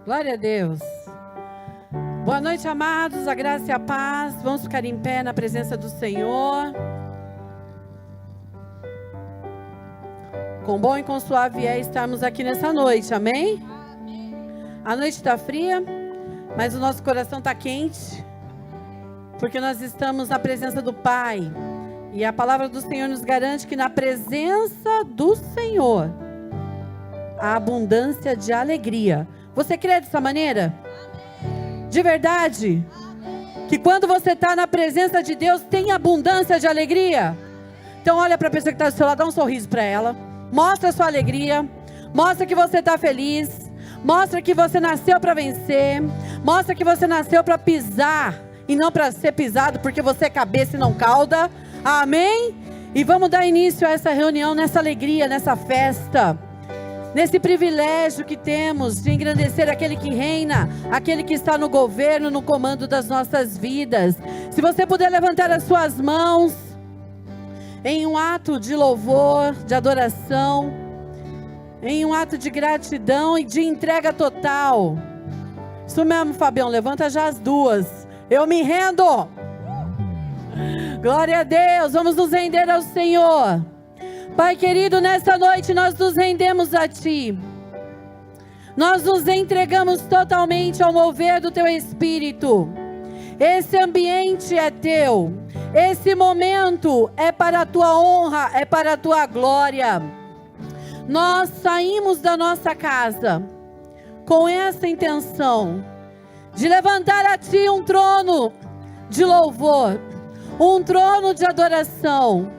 Glória a Deus. Boa noite, amados, a graça e a paz. Vamos ficar em pé na presença do Senhor. Com bom e com suave é estarmos aqui nessa noite, amém? A noite está fria, mas o nosso coração está quente, porque nós estamos na presença do Pai. E a palavra do Senhor nos garante que na presença do Senhor há abundância de alegria. Você crê dessa maneira? De verdade? Que quando você está na presença de Deus, tem abundância de alegria? Então olha para a pessoa que está do seu lado, dá um sorriso para ela. Mostra a sua alegria. Mostra que você está feliz. Mostra que você nasceu para vencer. Mostra que você nasceu para pisar e não para ser pisado, porque você é cabeça e não cauda. Amém? E vamos dar início a essa reunião, nessa alegria, nessa festa, nesse privilégio que temos de engrandecer aquele que reina, aquele que está no governo, no comando das nossas vidas. Se você puder levantar as suas mãos em um ato de louvor, de adoração, em um ato de gratidão e de entrega total. Isso mesmo, Fabião, levanta já as duas. Eu me rendo. Glória a Deus, vamos nos render ao Senhor. Pai querido, nessa noite nós nos rendemos a Ti. Nós nos entregamos totalmente ao mover do Teu Espírito. Esse ambiente é Teu. Esse momento é para a Tua honra, é para a Tua glória. Nós saímos da nossa casa com essa intenção de levantar a Ti um trono de louvor, um trono de adoração.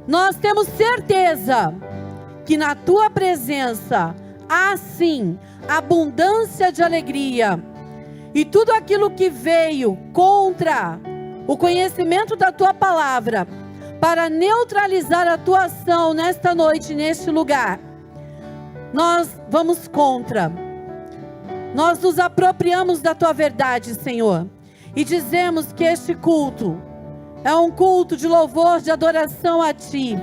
Nós temos certeza que na Tua presença há sim abundância de alegria. E tudo aquilo que veio contra o conhecimento da Tua palavra, para neutralizar a Tua ação nesta noite, neste lugar, nós vamos contra. Nós nos apropriamos da Tua verdade, Senhor, e dizemos que este culto é um culto de louvor, de adoração a Ti,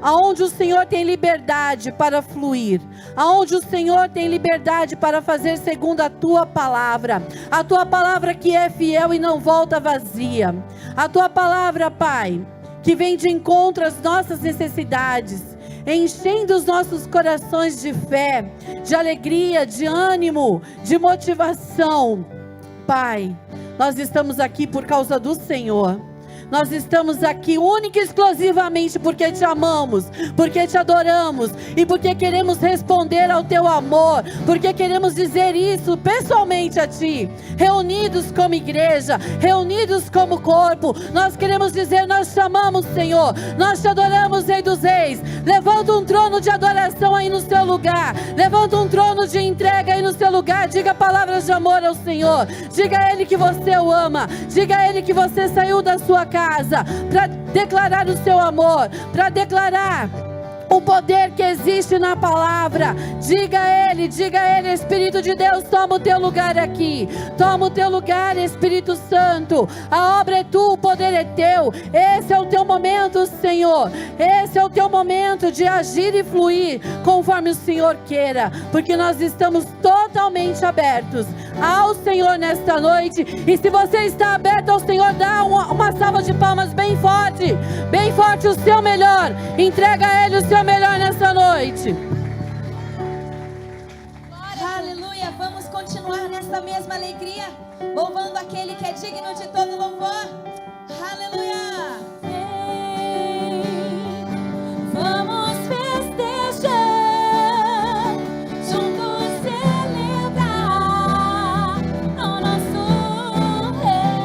aonde o Senhor tem liberdade para fluir, aonde o Senhor tem liberdade para fazer segundo a Tua palavra, a Tua palavra que é fiel e não volta vazia, a Tua palavra, Pai, que vem de encontro às nossas necessidades, enchendo os nossos corações de fé, de alegria, de ânimo, de motivação. Pai, nós estamos aqui por causa do Senhor. Nós estamos aqui única e exclusivamente porque Te amamos, porque Te adoramos e porque queremos responder ao Teu amor, porque queremos dizer isso pessoalmente a Ti, reunidos como igreja, reunidos como corpo. Nós queremos dizer: nós Te amamos, Senhor, nós Te adoramos, Rei dos Reis. Levanta um trono de adoração aí no seu lugar, levanta um trono de entrega aí no seu lugar. Diga palavras de amor ao Senhor, diga a Ele que você o ama, diga a Ele que você saiu da sua casa para declarar o seu amor, para declarar o poder que existe na palavra. Diga a Ele, Espírito de Deus, toma o Teu lugar aqui, toma o Teu lugar, Espírito Santo. A obra é Tua, o poder é Teu. Esse é o Teu momento, Senhor, esse é o Teu momento de agir e fluir conforme o Senhor queira, porque nós estamos totalmente abertos ao Senhor nesta noite. E se você está aberto ao Senhor, dá uma salva de palmas bem forte, o seu melhor. Entrega a Ele o seu melhor nessa noite. Glória, aleluia. Vamos continuar nessa mesma alegria, louvando aquele que é digno de todo louvor. Aleluia. Vamos festejar, juntos celebrar o nosso Rei.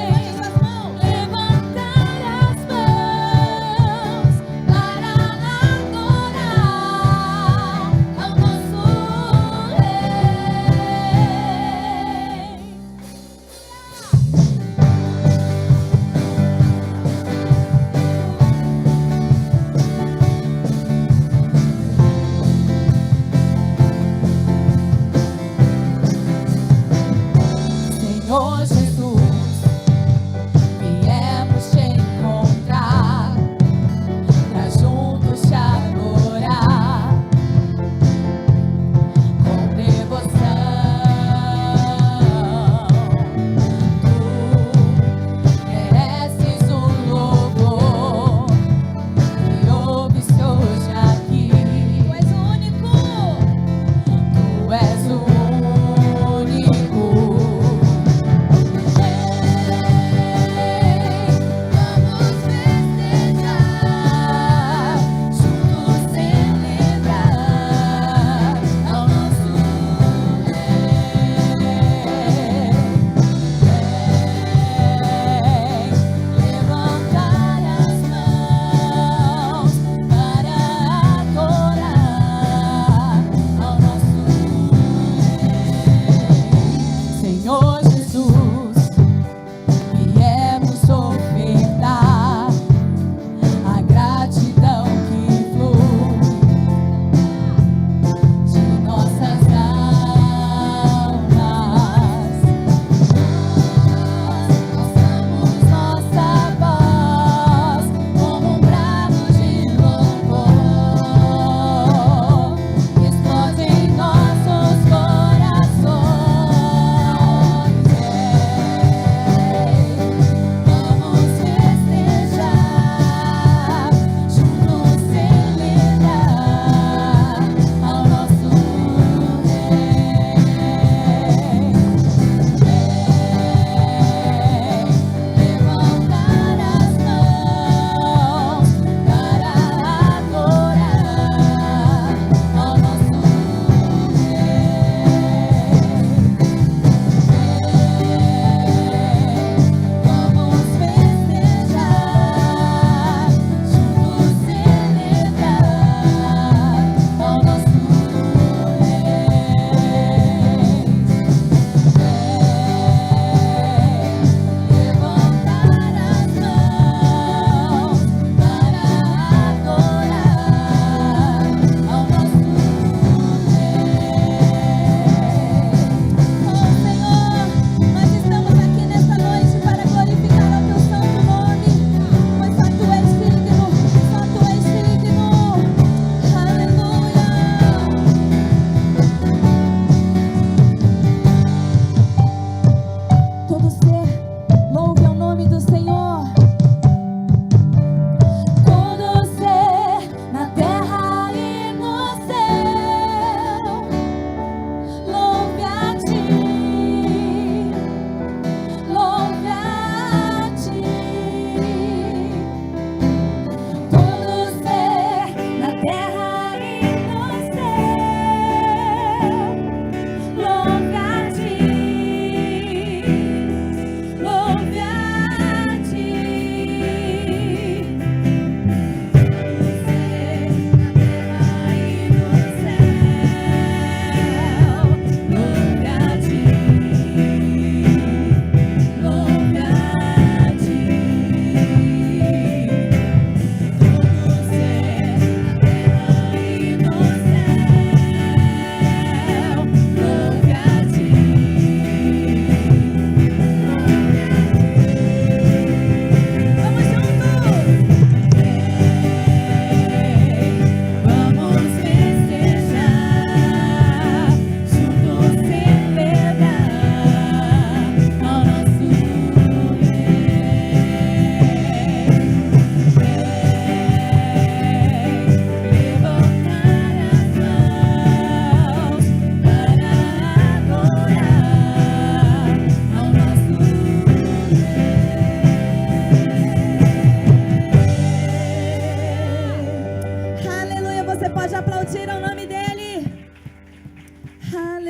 Levante suas mãos, levantar as mãos para adorar ao nosso Rei.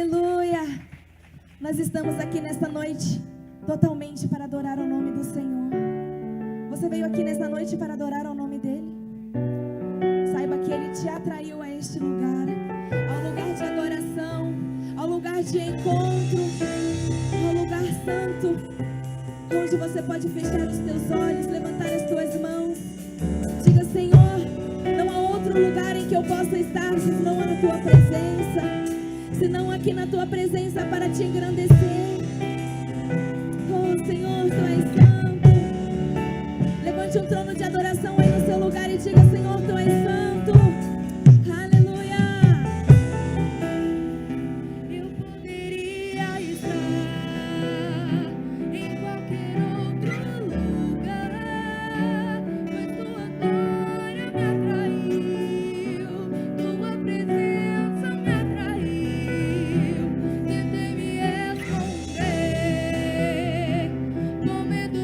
Aleluia. Nós estamos aqui nesta noite totalmente para adorar ao nome do Senhor. Você veio aqui nesta noite para adorar ao nome dEle? Saiba que Ele te atraiu a este lugar, ao lugar de adoração, ao lugar de encontro, ao lugar santo, onde você pode fechar os teus olhos, levantar as tuas mãos. Diga: Senhor, não há outro lugar em que eu possa estar senão na tua presença, senão aqui na tua presença para te engrandecer. Oh Senhor, tu és santo. Levante um trono de adoração aí no seu lugar e diga: Senhor, tu és santo. Aleluia. Eu poderia estar em qualquer outro lugar, mas tua glória me atraiu, tua presença me atraiu. Tentei me esconder, com medo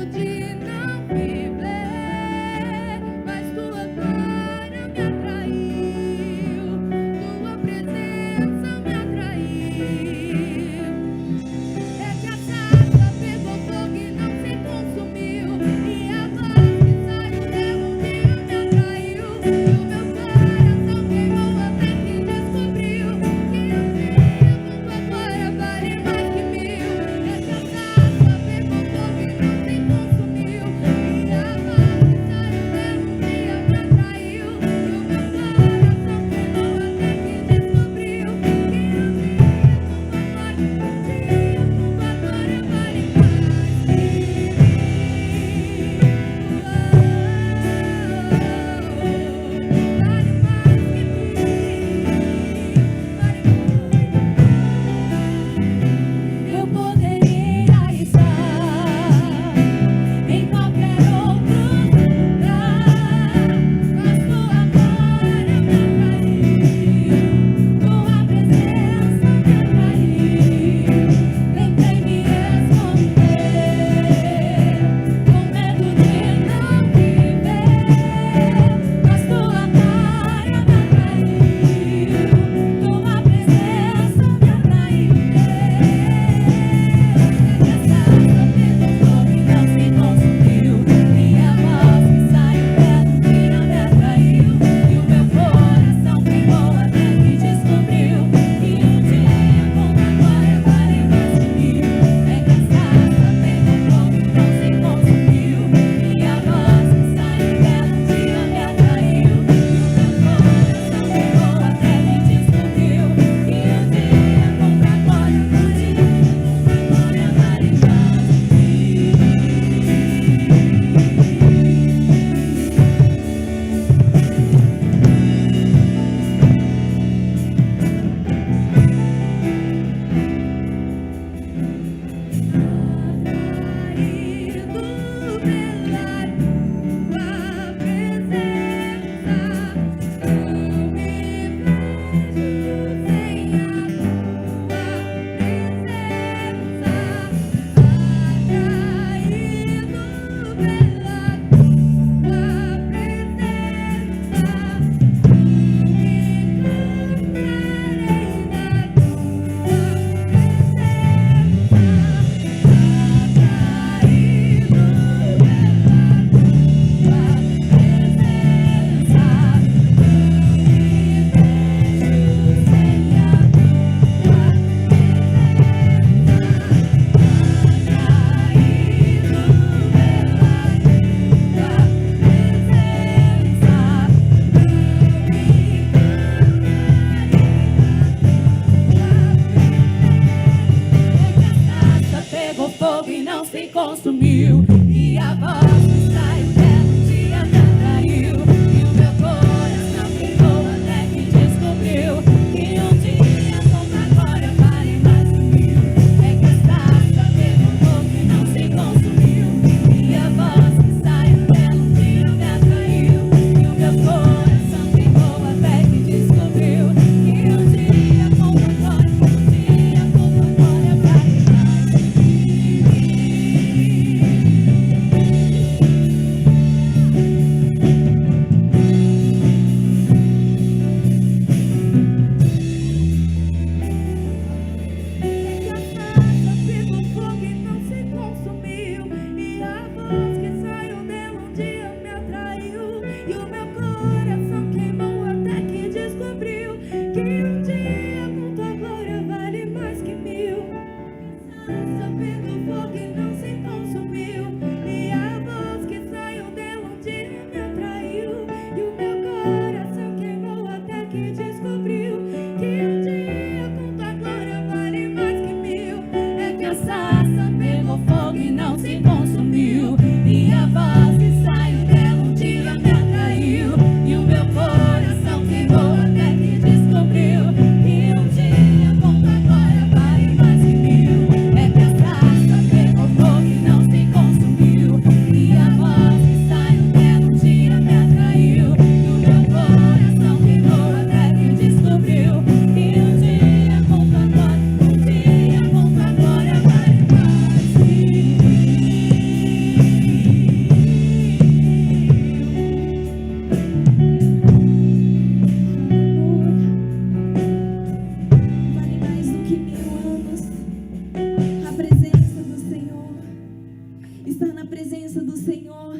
presença do Senhor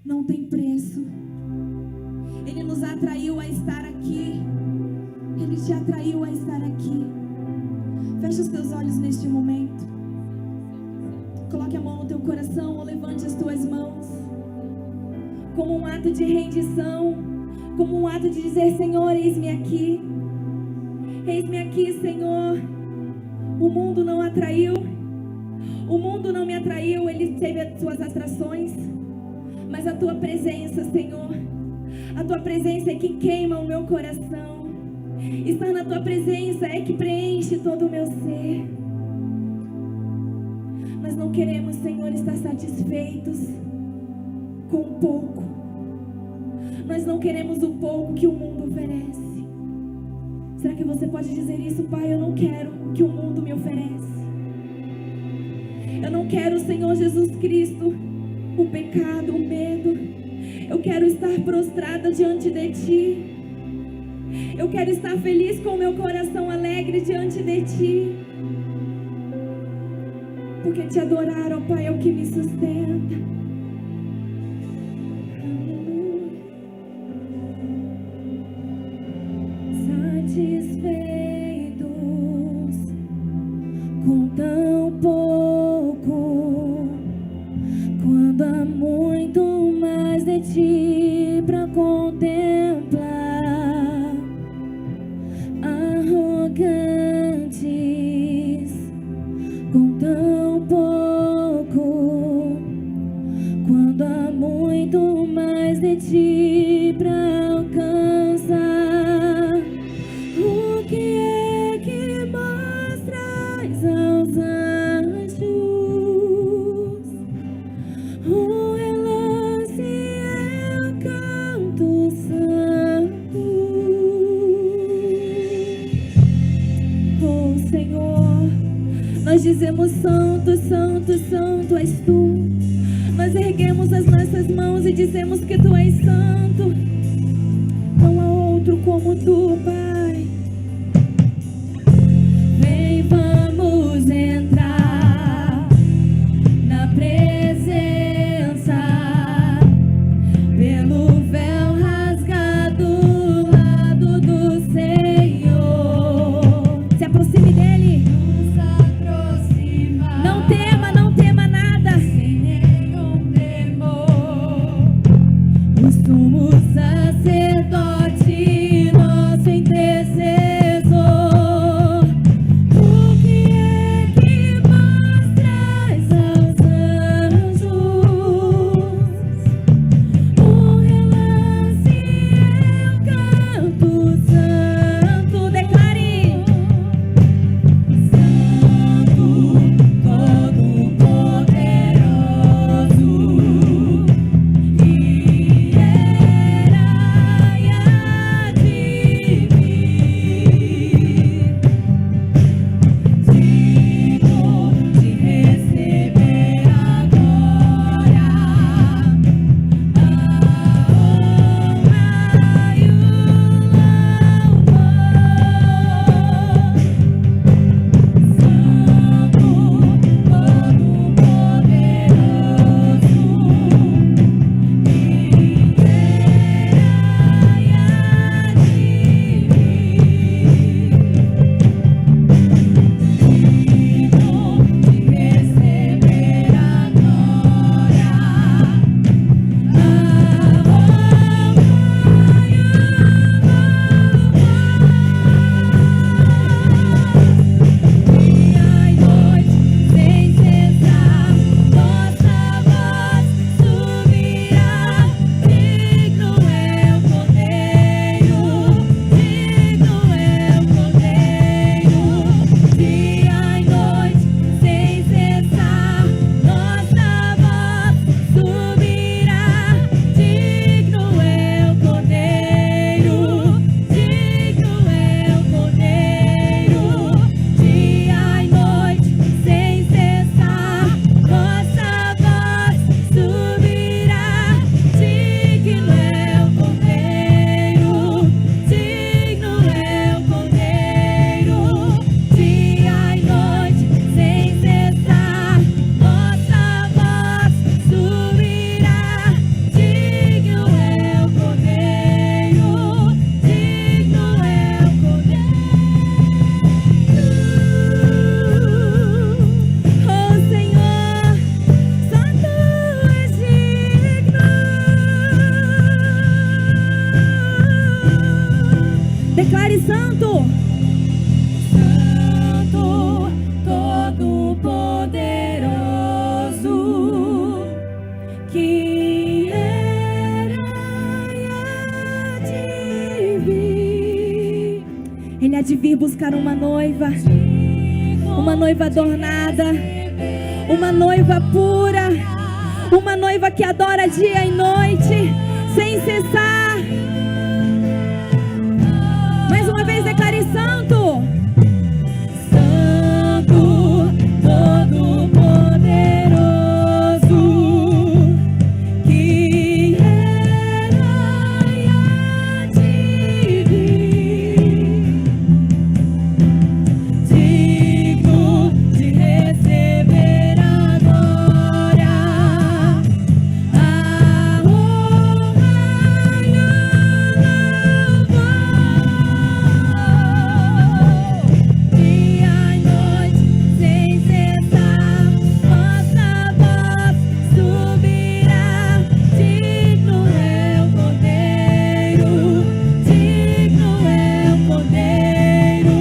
não tem preço. Ele nos atraiu a estar aqui. Ele te atraiu a estar aqui. Fecha os teus olhos neste momento. Coloque a mão no teu coração ou levante as tuas mãos. Como um ato de rendição. Como um ato de dizer: Senhor, eis-me aqui. Eis-me aqui, Senhor. O mundo não atraiu. O mundo não me atraiu. Ele teve as suas atrações. Mas a tua presença, Senhor, a tua presença é que queima o meu coração. Estar na tua presença é que preenche todo o meu ser. Nós não queremos, Senhor, estar satisfeitos com pouco. Nós não queremos o pouco que o mundo oferece. Será que você pode dizer isso? Pai, eu não quero o que o mundo me oferece. Eu não quero, Senhor Jesus Cristo, o pecado, o medo. Eu quero estar prostrada diante de Ti. Eu quero estar feliz com o meu coração alegre diante de Ti. Porque Te adorar, ó Pai, é o que me sustenta. Satisfeitos com tão pouco, quando há muito mais de Ti pra contemplar. Arrogantes com tão pouco, quando há muito mais de Ti pra alcançar. O que é que mostras aos anjos? Um relance eu canto santo. Oh Senhor, nós dizemos: Santo, Santo, Santo és Tu. Nós erguemos as nossas mãos e dizemos que Tu és santo. Não há outro como Tu, Pai. Vem, vamos entrar na presença, pelo véu rasgado do lado do Senhor. Se aproxime dEle. Nos aproximar. Não tema, não tema nada. Sem nenhum temor. O sumo sacerdote, nosso intercessor. buscar uma noiva adornada, uma noiva pura, uma noiva que adora dia e noite, sem cessar. Mais uma vez declare: santo, Santo, Todo-Poderoso, que era e há de vir, digno de receber a glória, a honra e o louvor. Dia e noite, sem cessar, nossa voz subirá. Digno é o Cordeiro, digno é o Cordeiro.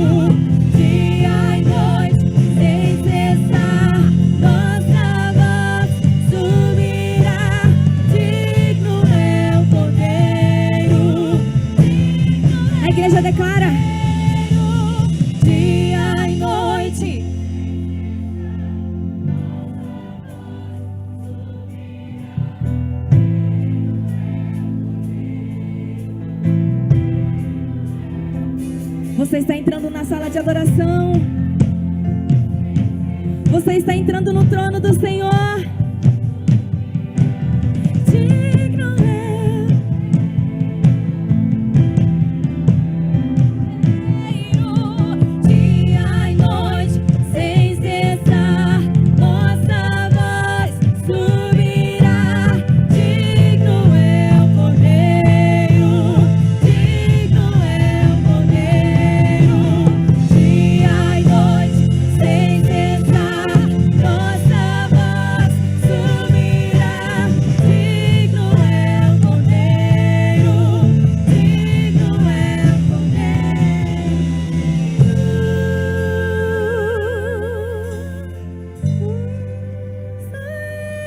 Dia e noite, sem cessar, nossa voz subirá. Digno é o Cordeiro. A igreja declara: dia e noite. Você está entrando na sala de adoração. Você está entrando no trono do Senhor. Digno é dia e noite, sem cessar, nossa voz subirá. Digno é o Cordeiro, digno é o Cordeiro. Dia e noite, sem cessar, nossa voz subirá. Digno é o Cordeiro, digno é o Cordeiro. Só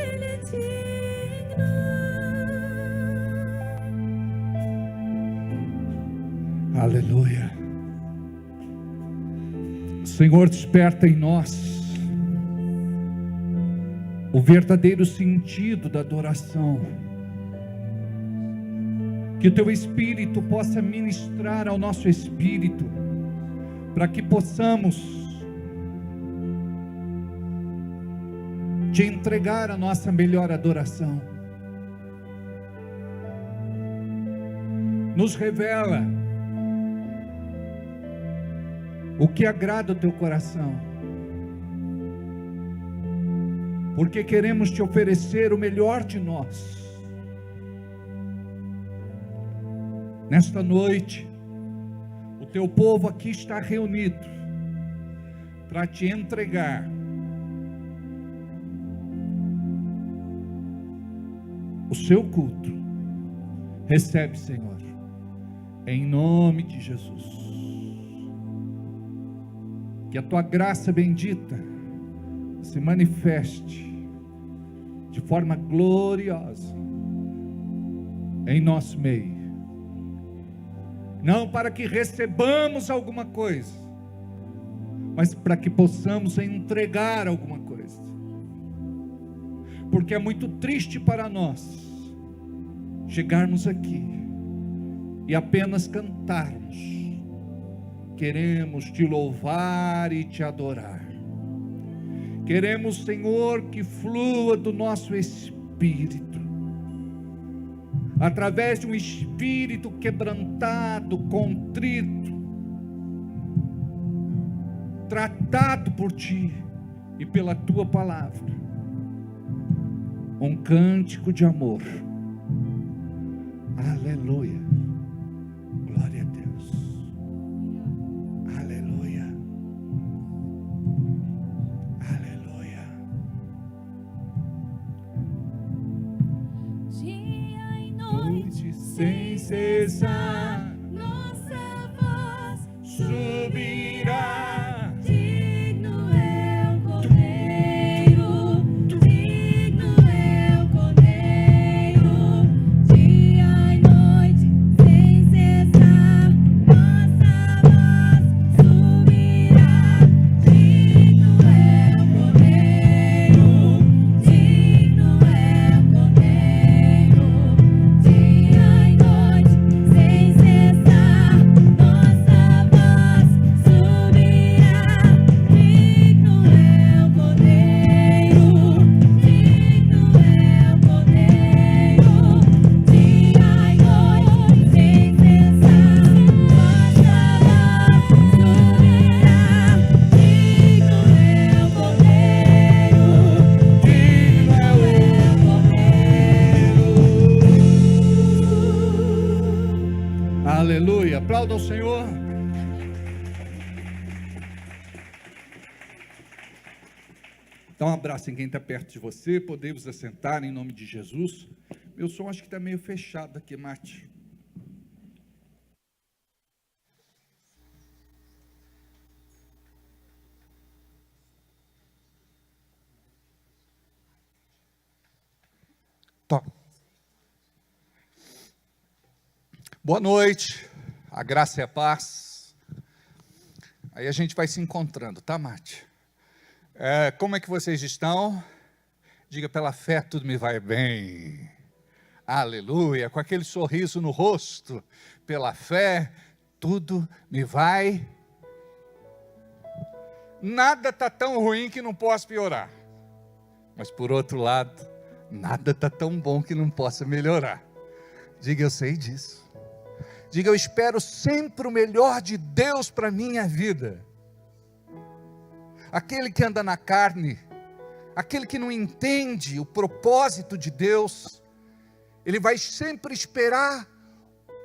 Ele é digno. Aleluia. Senhor, desperta em nós o verdadeiro sentido da adoração. Que o Teu Espírito possa ministrar ao nosso espírito, para que possamos Te entregar a nossa melhor adoração. Nos revela o que agrada o Teu coração, porque queremos Te oferecer o melhor de nós. Nesta noite, o Teu povo aqui está reunido para Te entregar o Seu culto. Recebe, Senhor, em nome de Jesus. Que a Tua graça bendita se manifeste de forma gloriosa em nosso meio. Não para que recebamos alguma coisa, mas para que possamos entregar alguma coisa. Porque é muito triste para nós chegarmos aqui e apenas cantarmos. Queremos Te louvar e Te adorar. Queremos, Senhor, que flua do nosso espírito, através de um espírito quebrantado, contrito, tratado por Ti e pela Tua palavra. Um cântico de amor. Aleluia. Glória a Deus. Aleluia. Aleluia. Dia e noite, Sem cessar nossa voz subirá. digno é o Cordeiro, digno é o Cordeiro. Dia e noite, sem cessar, nossa voz aplauda ao Senhor. Dá um abraço em quem está perto de você. Podemos assentar em nome de Jesus. Meu som acho que está meio fechado aqui, Mate. Tó. Boa noite, a graça e a paz. Aí a gente vai se encontrando, tá, Mate? Como é que vocês estão? Diga, pela fé tudo me vai bem. Aleluia, com aquele sorriso no rosto. Pela fé tudo me vai. Nada está tão ruim que não possa piorar. Mas por outro lado, nada está tão bom que não possa melhorar. Diga, eu sei disso. Diga, eu espero sempre o melhor de Deus para a minha vida. Aquele que anda na carne, aquele que não entende o propósito de Deus, ele vai sempre esperar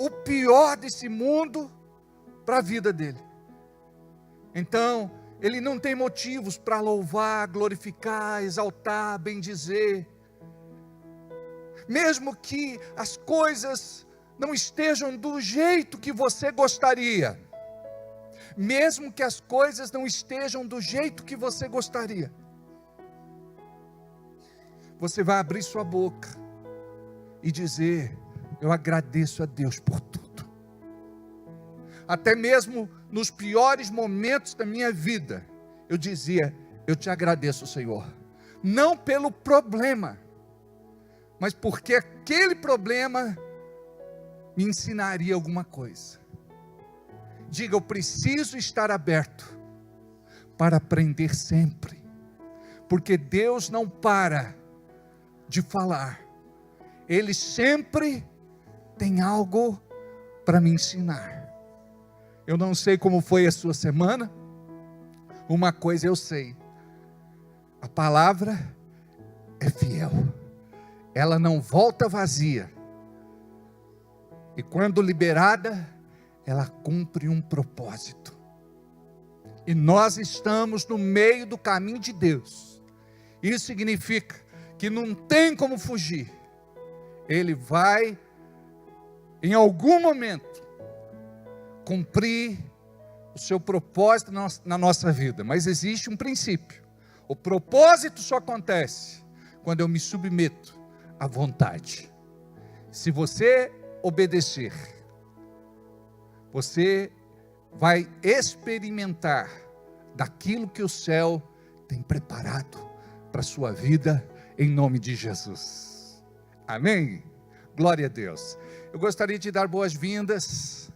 o pior desse mundo para a vida dele. Então, ele não tem motivos para louvar, glorificar, exaltar, bendizer. Mesmo que as coisas não estejam do jeito que você gostaria, mesmo que as coisas não estejam do jeito que você gostaria, você vai abrir sua boca e dizer, eu agradeço a Deus por tudo. Até mesmo nos piores momentos da minha vida, eu dizia, eu te agradeço, Senhor, não pelo problema, mas porque aquele problema me ensinaria alguma coisa. Diga, eu preciso estar aberto para aprender sempre, porque Deus não para de falar, Ele sempre tem algo para me ensinar. Eu não sei como foi a sua semana, uma coisa eu sei, a palavra é fiel, ela não volta vazia, e quando liberada, ela cumpre um propósito, e nós estamos no meio do caminho de Deus. Isso significa que não tem como fugir. Ele vai, em algum momento, cumprir o seu propósito na nossa vida. Mas existe um princípio. O propósito só acontece quando eu me submeto à vontade. Se você obedecer, você vai experimentar daquilo que o céu tem preparado para a sua vida, em nome de Jesus. Amém? Glória a Deus. Eu gostaria de dar boas-vindas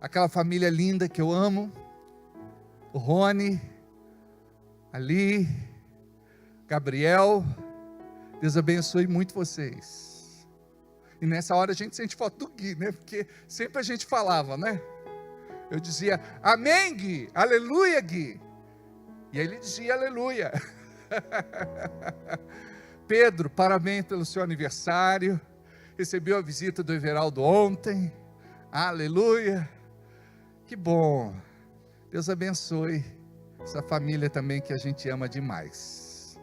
àquela família linda que eu amo, o Rony, Ali, Gabriel. Deus abençoe muito vocês. E nessa hora a gente sente falta do Gui, né? Porque sempre a gente falava, né? Eu dizia, amém, Gui, aleluia, Gui. E aí ele dizia, aleluia. Pedro, parabéns pelo seu aniversário. Recebeu a visita do Everaldo ontem. Aleluia. Que bom. Deus abençoe essa família também que a gente ama demais.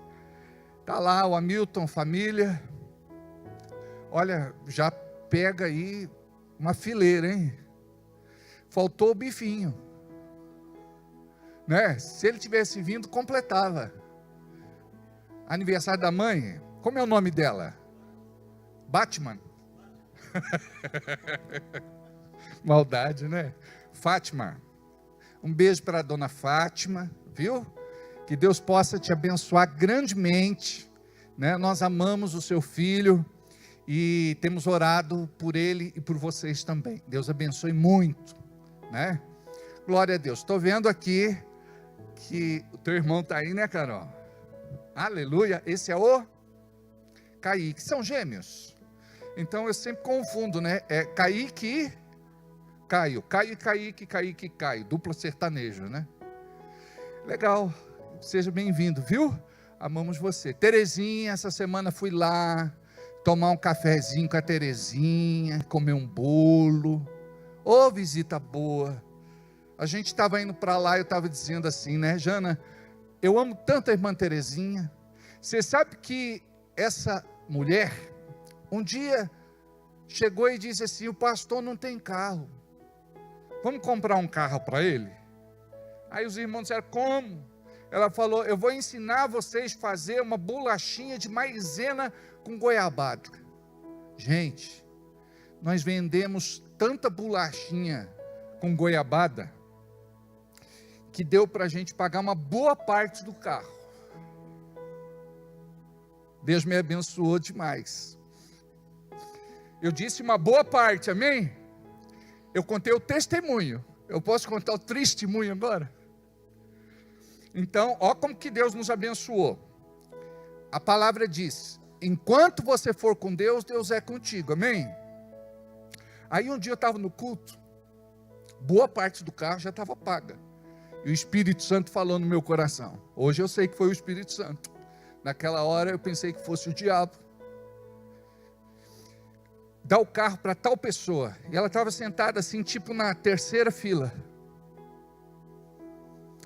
Está lá o Hamilton, família. Olha, já pega aí uma fileira, hein? Faltou o bifinho, né? Se ele tivesse vindo, completava. Aniversário da mãe, como é o nome dela? Batman. Maldade, né? Fátima. Um beijo para a dona Fátima, viu? Que Deus possa te abençoar grandemente, né? Nós amamos o seu filho e temos orado por ele e por vocês também. Deus abençoe muito, né? Glória a Deus. Estou vendo aqui que o teu irmão está aí, né, Carol? Aleluia. Esse é o Kaique. São gêmeos. Então eu sempre confundo, né? É Kaique e Caio. Caio e Kaique, Kaique e Caio. Duplo sertanejo, né? Legal. Seja bem-vindo, viu? Amamos você. Terezinha, essa semana fui lá tomar um cafezinho com a Terezinha, comer um bolo. Ô, visita boa. A gente estava indo para lá, eu estava dizendo assim, né, Jana, eu amo tanto a irmã Terezinha. Você sabe que essa mulher, um dia, chegou e disse assim, o pastor não tem carro. Vamos comprar um carro para ele? Aí os irmãos disseram, como? Ela falou, eu vou ensinar vocês a fazer uma bolachinha de maizena com goiabada. Gente, nós vendemos tanta bolachinha com goiabada, que deu para a gente pagar uma boa parte do carro. Deus me abençoou demais. Eu disse uma boa parte, amém? Eu contei o testemunho. Eu posso contar o testemunho agora? Então, ó como que Deus nos abençoou. A palavra diz, enquanto você for com Deus, Deus é contigo, amém? Aí um dia eu estava no culto, boa parte do carro já estava paga. E o Espírito Santo falou no meu coração. Hoje eu sei que foi o Espírito Santo. Naquela hora eu pensei que fosse o diabo. Dá o carro para tal pessoa. E ela estava sentada assim, tipo na terceira fila.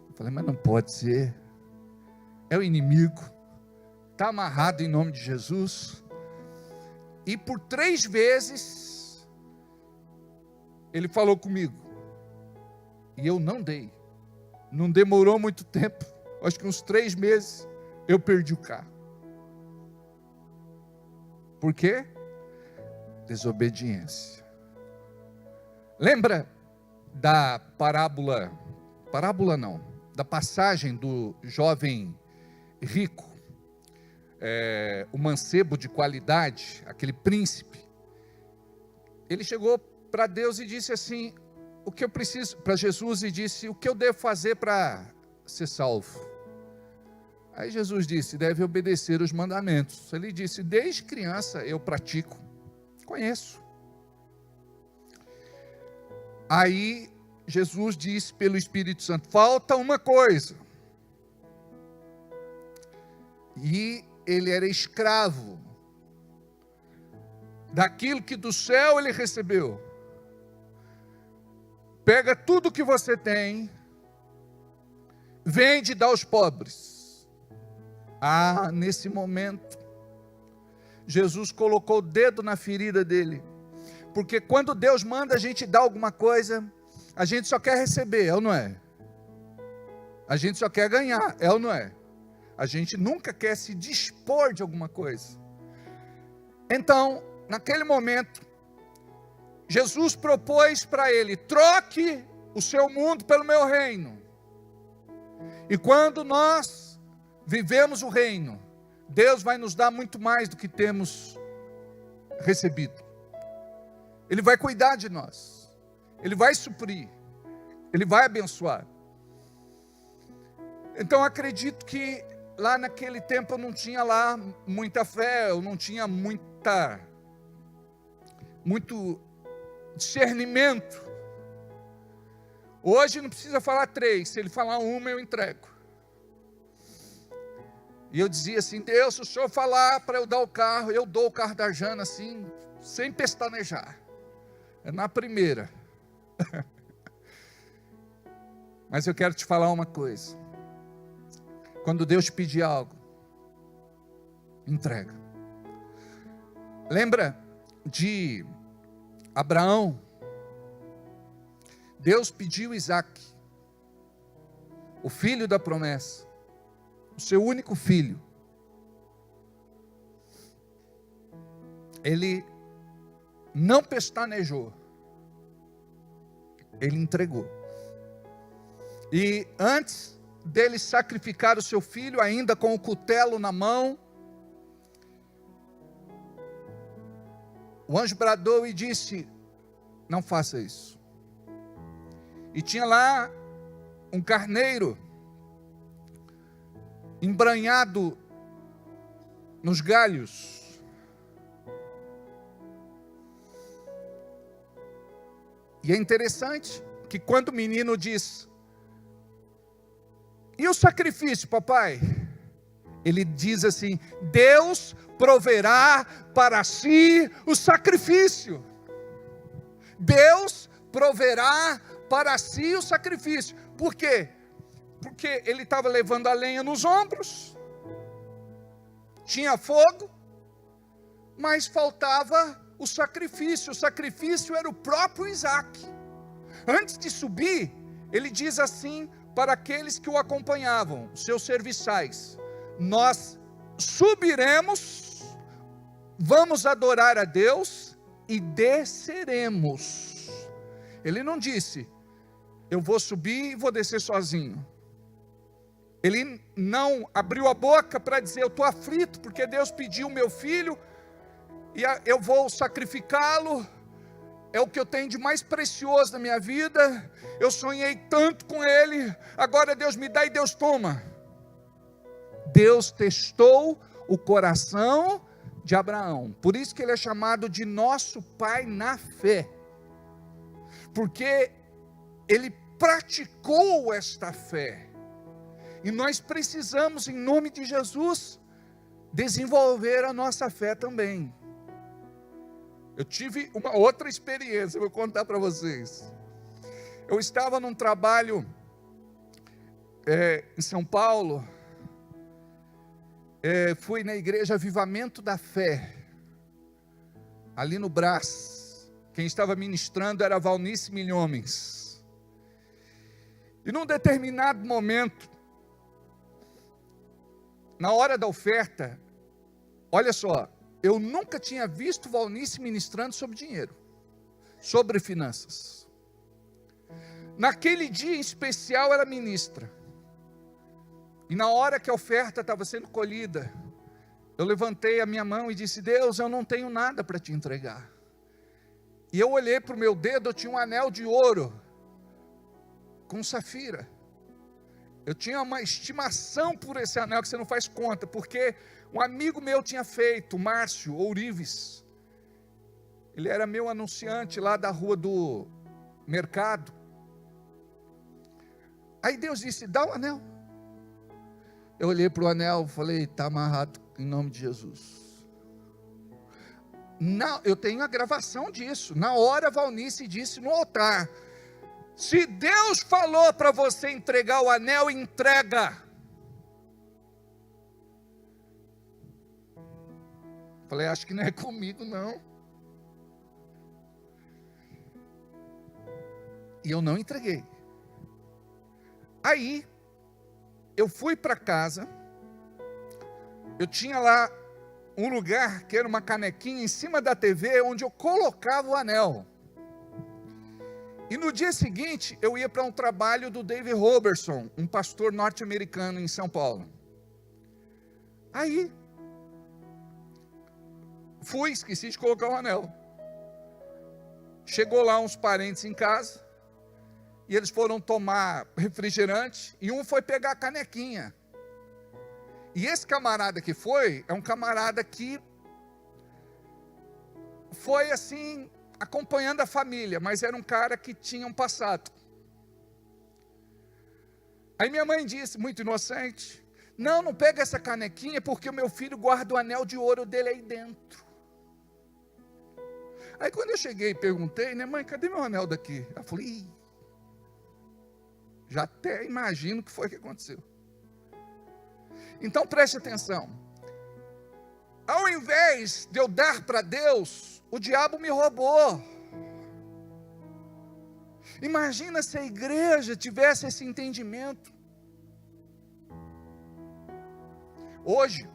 Eu falei, mas não pode ser. É o inimigo. Está amarrado em nome de Jesus. E por 3 vezes, ele falou comigo. E eu não dei. Não demorou muito tempo. Acho que uns 3 meses, eu perdi o carro. Por quê? Desobediência. Lembra da parábola não, da passagem do jovem rico, o mancebo de qualidade, aquele príncipe? Ele chegou para Deus e disse assim, o que eu preciso, para Jesus, e disse, o que eu devo fazer para ser salvo? Aí Jesus disse, deve obedecer os mandamentos. Ele disse, desde criança eu pratico, conheço. Aí Jesus disse pelo Espírito Santo, falta uma coisa. E ele era escravo daquilo que do céu ele recebeu. Pega tudo que você tem, vende e dá aos pobres. Ah, nesse momento, Jesus colocou o dedo na ferida dele. Porque quando Deus manda a gente dar alguma coisa, a gente só quer receber, é ou não é? A gente só quer ganhar, é ou não é? A gente nunca quer se dispor de alguma coisa. Então, naquele momento, Jesus propôs para ele, troque o seu mundo pelo meu reino. E quando nós vivemos o reino, Deus vai nos dar muito mais do que temos recebido. Ele vai cuidar de nós. Ele vai suprir. Ele vai abençoar. Então acredito que lá naquele tempo eu não tinha lá muita fé, eu não tinha muito discernimento. Hoje não precisa falar 3, se ele falar uma eu entrego. E eu dizia assim, Deus, se o Senhor falar para eu dar o carro, eu dou o carro da Jana assim, sem pestanejar. É na primeira. Mas eu quero te falar uma coisa. Quando Deus te pedir algo, entrega. Lembra de Abraão? Deus pediu Isaac, o filho da promessa, o seu único filho. Ele não pestanejou, ele entregou. E antes dele sacrificar o seu filho, ainda com o cutelo na mão, o anjo bradou e disse, não faça isso. E tinha lá um carneiro embranhado nos galhos. E é interessante que quando o menino diz, e o sacrifício, papai? Ele diz assim, Deus proverá para si o sacrifício. Deus proverá para si o sacrifício. Por quê? Porque ele estava levando a lenha nos ombros, tinha fogo, mas faltava o sacrifício. O sacrifício era o próprio Isaac. Antes de subir, ele diz assim para aqueles que o acompanhavam, seus serviçais: nós subiremos, vamos adorar a Deus e desceremos. Ele não disse, eu vou subir e vou descer sozinho. Ele não abriu a boca para dizer, eu estou aflito porque Deus pediu meu filho e eu vou sacrificá-lo, é o que eu tenho de mais precioso na minha vida, eu sonhei tanto com ele, agora Deus me dá e Deus toma. Deus testou o coração de Abraão, por isso que ele é chamado de nosso pai na fé, porque ele praticou esta fé. E nós precisamos, em nome de Jesus, desenvolver a nossa fé também. Eu tive uma outra experiência, eu vou contar para vocês. Eu estava num trabalho em São Paulo, fui na igreja Avivamento da Fé, ali no Brás. Quem estava ministrando era Valnice Milhomens. E num determinado momento, na hora da oferta, olha só, eu nunca tinha visto Valnice ministrando sobre dinheiro, sobre finanças. Naquele dia em especial ela ministra. E na hora que a oferta estava sendo colhida, eu levantei a minha mão e disse, Deus, eu não tenho nada para te entregar. E eu olhei para o meu dedo, eu tinha um anel de ouro, com safira. Eu tinha uma estimação por esse anel que você não faz conta, porque um amigo meu tinha feito, Márcio Ourives. Ele era meu anunciante lá da rua do mercado. Aí Deus disse, dá o anel. Eu olhei para o anel, falei, está amarrado em nome de Jesus. Não, eu tenho a gravação disso. Na hora Valnice disse no altar, se Deus falou para você entregar o anel, entrega. Falei, acho que não é comigo não. E eu não entreguei. Aí, eu fui para casa, eu tinha lá um lugar que era uma canequinha em cima da TV, onde eu colocava o anel. E no dia seguinte, eu ia para um trabalho do David Robertson, um pastor norte-americano em São Paulo. Aí, esqueci de colocar o anel. Chegou lá uns parentes em casa, e eles foram tomar refrigerante, e um foi pegar a canequinha. E esse camarada que foi, é um camarada que foi assim, acompanhando a família, mas era um cara que tinha um passado. Aí minha mãe disse, muito inocente, não pega essa canequinha, porque o meu filho guarda o anel de ouro dele aí dentro. Aí quando eu cheguei e perguntei, né, mãe, cadê meu anel daqui? Ela falou, já até imagino o que foi que aconteceu. Então preste atenção, ao invés de eu dar para Deus, o diabo me roubou. Imagina se a igreja tivesse esse entendimento. Hoje,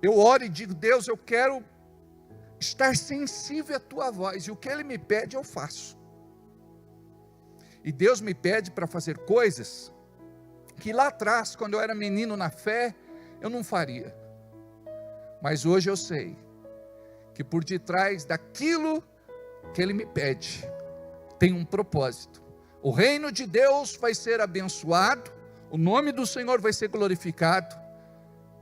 eu oro e digo, Deus, eu quero estar sensível à tua voz, e o que Ele me pede eu faço. E Deus me pede para fazer coisas que lá atrás, quando eu era menino na fé, eu não faria. Mas hoje eu sei que por detrás daquilo que Ele me pede, tem um propósito. O reino de Deus vai ser abençoado, o nome do Senhor vai ser glorificado,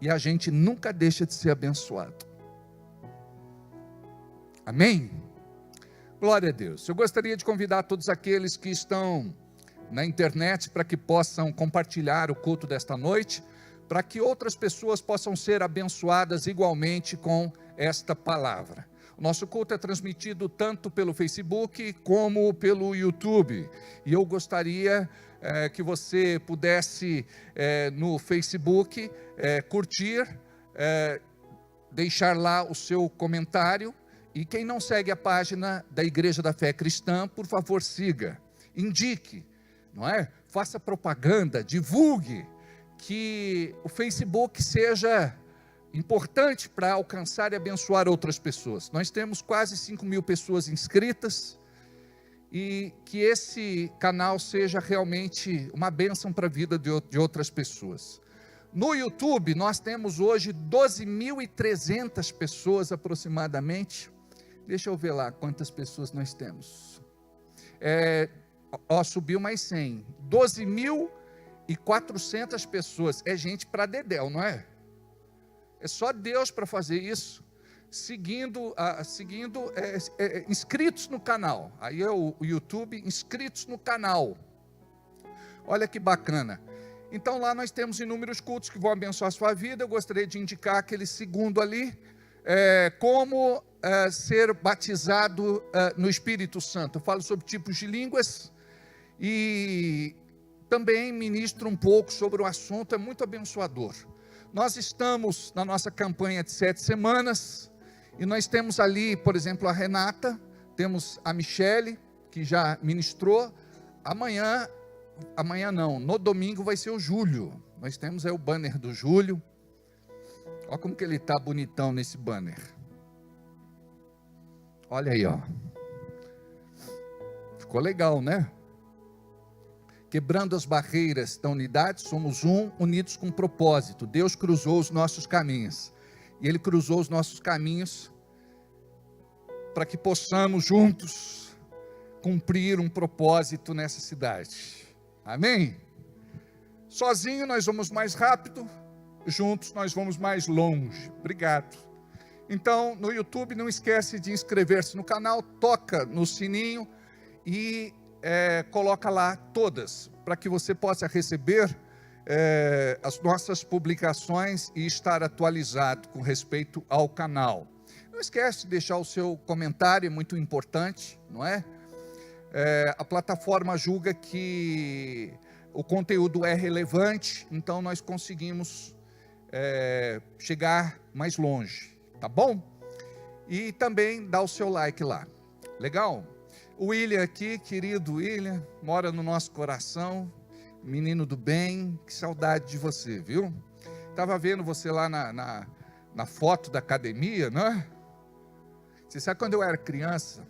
e a gente nunca deixa de ser abençoado. Amém? Glória a Deus. Eu gostaria de convidar todos aqueles que estão na internet para que possam compartilhar o culto desta noite, para que outras pessoas possam ser abençoadas igualmente com esta palavra. O nosso culto é transmitido tanto pelo Facebook como pelo YouTube. E eu gostaria que você pudesse, no Facebook, curtir, deixar lá o seu comentário. E quem não segue a página da Igreja da Fé Cristã, por favor, siga. Indique, não é? Faça propaganda, divulgue, que o Facebook seja importante para alcançar e abençoar outras pessoas. Nós temos quase 5.000 pessoas inscritas, e que esse canal seja realmente uma bênção para a vida de outras pessoas. No YouTube, nós temos hoje 12.300 pessoas aproximadamente. Deixa eu ver lá quantas pessoas nós temos. Subiu mais 100. 12.400 pessoas. É gente para dedéu, não é? É só Deus para fazer isso. Seguindo inscritos no canal. Aí é o YouTube, inscritos no canal. Olha que bacana. Então lá nós temos inúmeros cultos que vão abençoar a sua vida. Eu gostaria de indicar aquele segundo ali, como ser batizado no Espírito Santo. Eu falo sobre tipos de línguas e também ministro um pouco sobre o assunto, é muito abençoador. Nós estamos na nossa campanha de 7 semanas, e nós temos ali, por exemplo, a Renata, temos a Michele, que já ministrou. Amanhã não, no domingo vai ser o Júlio. Nós temos aí o banner do Júlio. Olha como que ele está bonitão nesse banner. Olha aí, ó. Ficou legal, né? Quebrando as barreiras da unidade, somos unidos com propósito. Deus cruzou os nossos caminhos. E Ele cruzou os nossos caminhos para que possamos juntos cumprir um propósito nessa cidade. Amém? Sozinho nós vamos mais rápido, juntos nós vamos mais longe. Obrigado. Então, no YouTube, não esquece de inscrever-se no canal, toca no sininho e coloca lá todas, para que você possa receber as nossas publicações e estar atualizado com respeito ao canal. Não esquece de deixar o seu comentário, é muito importante, não é? A plataforma julga que o conteúdo é relevante, então nós conseguimos chegar mais longe, tá bom? E também dá o seu like lá, legal? O William aqui, querido William, mora no nosso coração, menino do bem, que saudade de você, viu? Estava vendo você lá na foto da academia, né? Você sabe, quando eu era criança,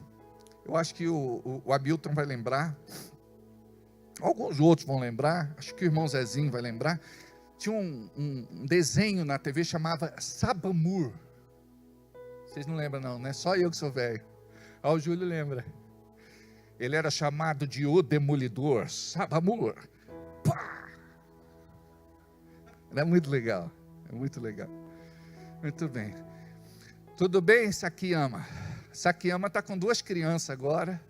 eu acho que o Abilton vai lembrar, alguns outros vão lembrar, acho que o irmão Zezinho vai lembrar, tinha um desenho na TV chamava Sabamur. Vocês não lembram não, né? Só eu que sou velho. O Júlio lembra. Ele era chamado de O Demolidor, Sabamur. Pá! Era muito legal, é muito legal. Muito bem. Tudo bem, Sakiyama? Sakiyama está com 2 crianças agora,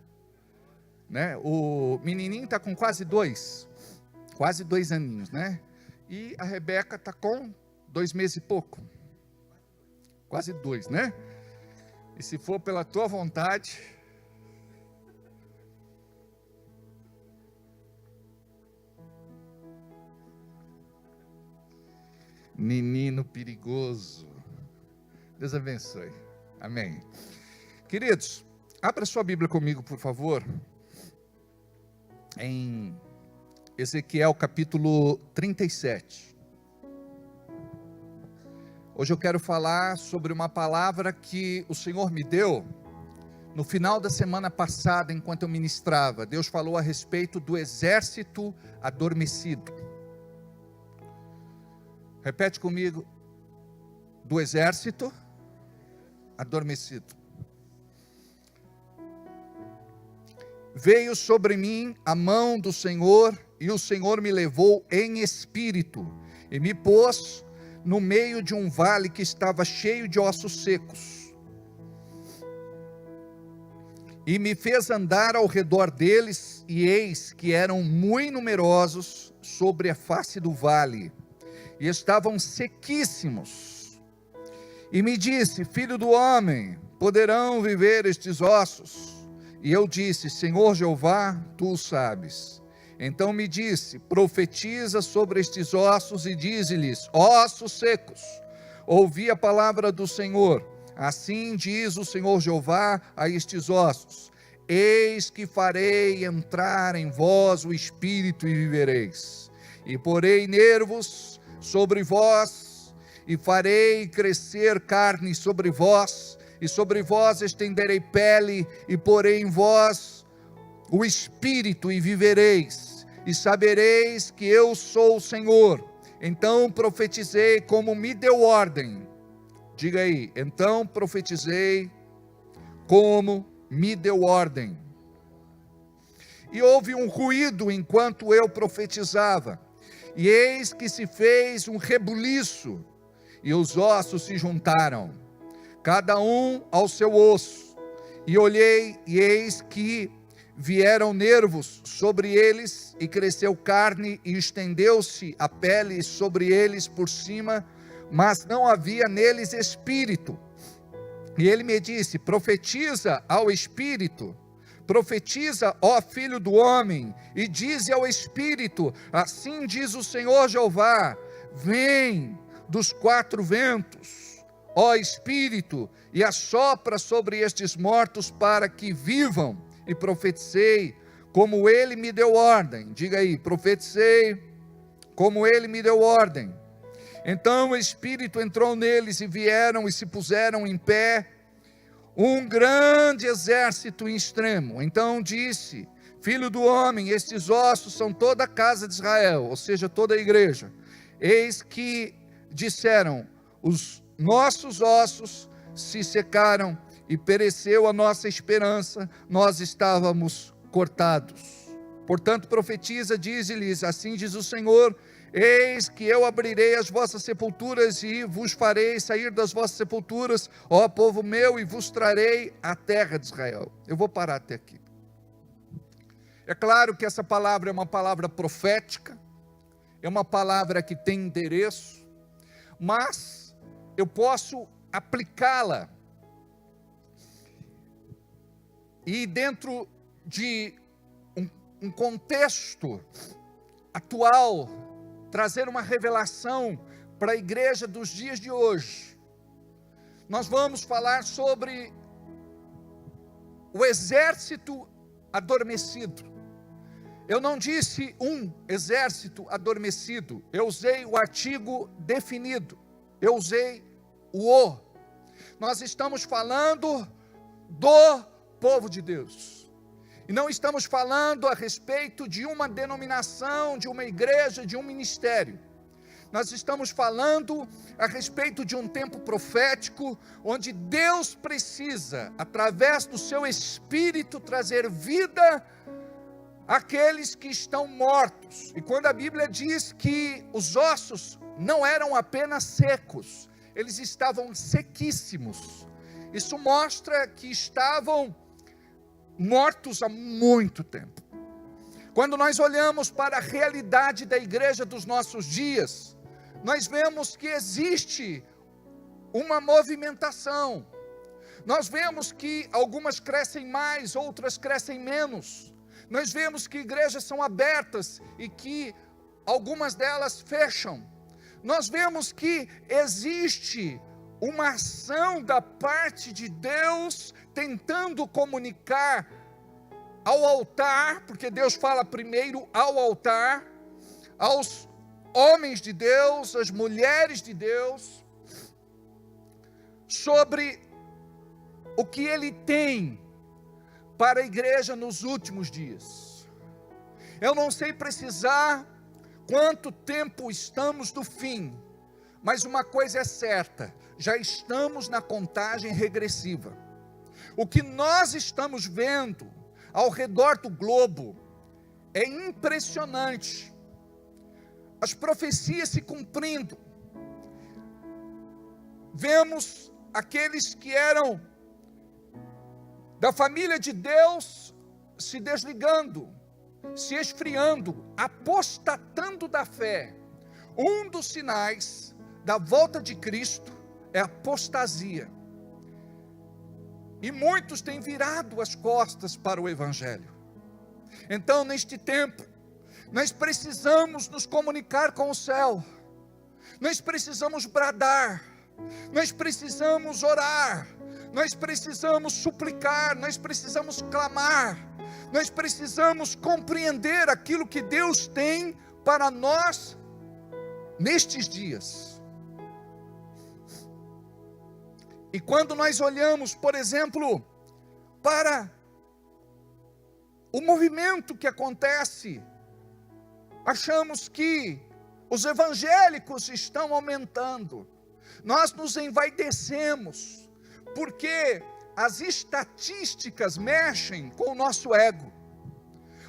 né? O menininho está com quase 2 aninhos, né? E a Rebeca está com 2 meses e pouco, quase 2, né? E se for pela tua vontade, menino perigoso. Deus abençoe. Amém. Queridos, abra sua Bíblia comigo, por favor, em Ezequiel capítulo 37. Hoje eu quero falar sobre uma palavra que o Senhor me deu no final da semana passada, enquanto eu ministrava. Deus falou a respeito do exército adormecido. Repete comigo: do exército adormecido. Veio sobre mim a mão do Senhor, e o Senhor me levou em espírito, e me pôs no meio de um vale que estava cheio de ossos secos, e me fez andar ao redor deles, e eis que eram muito numerosos sobre a face do vale, e estavam sequíssimos, E me disse: filho do homem, poderão viver estes ossos? E eu disse: Senhor Jeová, tu o sabes. Então me disse: profetiza sobre estes ossos e dize-lhes: ossos secos, ouvi a palavra do Senhor. Assim diz o Senhor Jeová a estes ossos: eis que farei entrar em vós o espírito e vivereis, e porei nervos sobre vós, e farei crescer carne sobre vós, e sobre vós estenderei pele, e porei em vós o espírito e vivereis, e sabereis que eu sou o Senhor. Então profetizei como me deu ordem. Diga aí, então profetizei como me deu ordem. E houve um ruído enquanto eu profetizava, e eis que se fez um rebuliço, e os ossos se juntaram, cada um ao seu osso. E olhei, e eis que vieram nervos sobre eles, e cresceu carne, e estendeu-se a pele sobre eles por cima, mas não havia neles espírito. E ele me disse: profetiza ao espírito, profetiza, ó filho do homem, e dize ao espírito: assim diz o Senhor Jeová, vem dos quatro ventos, ó espírito, e assopra sobre estes mortos para que vivam. E profetizei como ele me deu ordem. Diga aí, profetizei como ele me deu ordem. Então o Espírito entrou neles, e vieram e se puseram em pé um grande exército em extremo. Então disse: filho do homem, estes ossos são toda a casa de Israel, ou seja, toda a igreja. Eis que disseram: os nossos ossos se secaram, e pereceu a nossa esperança, nós estávamos cortados. Portanto profetiza, dize-lhes: assim diz o Senhor, eis que eu abrirei as vossas sepulturas, e vos farei sair das vossas sepulturas, ó povo meu, e vos trarei a terra de Israel. Eu vou parar até aqui. É claro que essa palavra é uma palavra profética, é uma palavra que tem endereço, mas eu posso aplicá-la, e dentro de um contexto atual, trazer uma revelação para a igreja dos dias de hoje. Nós vamos falar sobre o exército adormecido. Eu não disse um exército adormecido, eu usei o artigo definido, eu usei o "o". Nós estamos falando do povo de Deus, e não estamos falando a respeito de uma denominação, de uma igreja, de um ministério. Nós estamos falando a respeito de um tempo profético, onde Deus precisa, através do seu Espírito, trazer vida àqueles que estão mortos. E quando a Bíblia diz que os ossos não eram apenas secos, eles estavam sequíssimos, isso mostra que estavam mortos há muito tempo. Quando nós olhamos para a realidade da igreja dos nossos dias, nós vemos que existe uma movimentação. Nós vemos que algumas crescem mais, outras crescem menos. Nós vemos que igrejas são abertas e que algumas delas fecham. Nós vemos que existe uma ação da parte de Deus tentando comunicar ao altar, porque Deus fala primeiro ao altar, aos homens de Deus, às mulheres de Deus, sobre o que Ele tem para a igreja nos últimos dias. Eu não sei precisar quanto tempo estamos do fim, mas uma coisa é certa: já estamos na contagem regressiva. O que nós estamos vendo ao redor do globo é impressionante. As profecias se cumprindo. Vemos aqueles que eram da família de Deus se desligando, se esfriando, apostatando da fé. Um dos sinais da volta de Cristo é apostasia. E muitos têm virado as costas para o Evangelho. Então, neste tempo, nós precisamos nos comunicar com o céu. Nós precisamos bradar. Nós precisamos orar. Nós precisamos suplicar. Nós precisamos clamar. Nós precisamos compreender aquilo que Deus tem para nós nestes dias. E quando nós olhamos, por exemplo, para o movimento que acontece, achamos que os evangélicos estão aumentando. Nós nos envaidecemos, porque as estatísticas mexem com o nosso ego.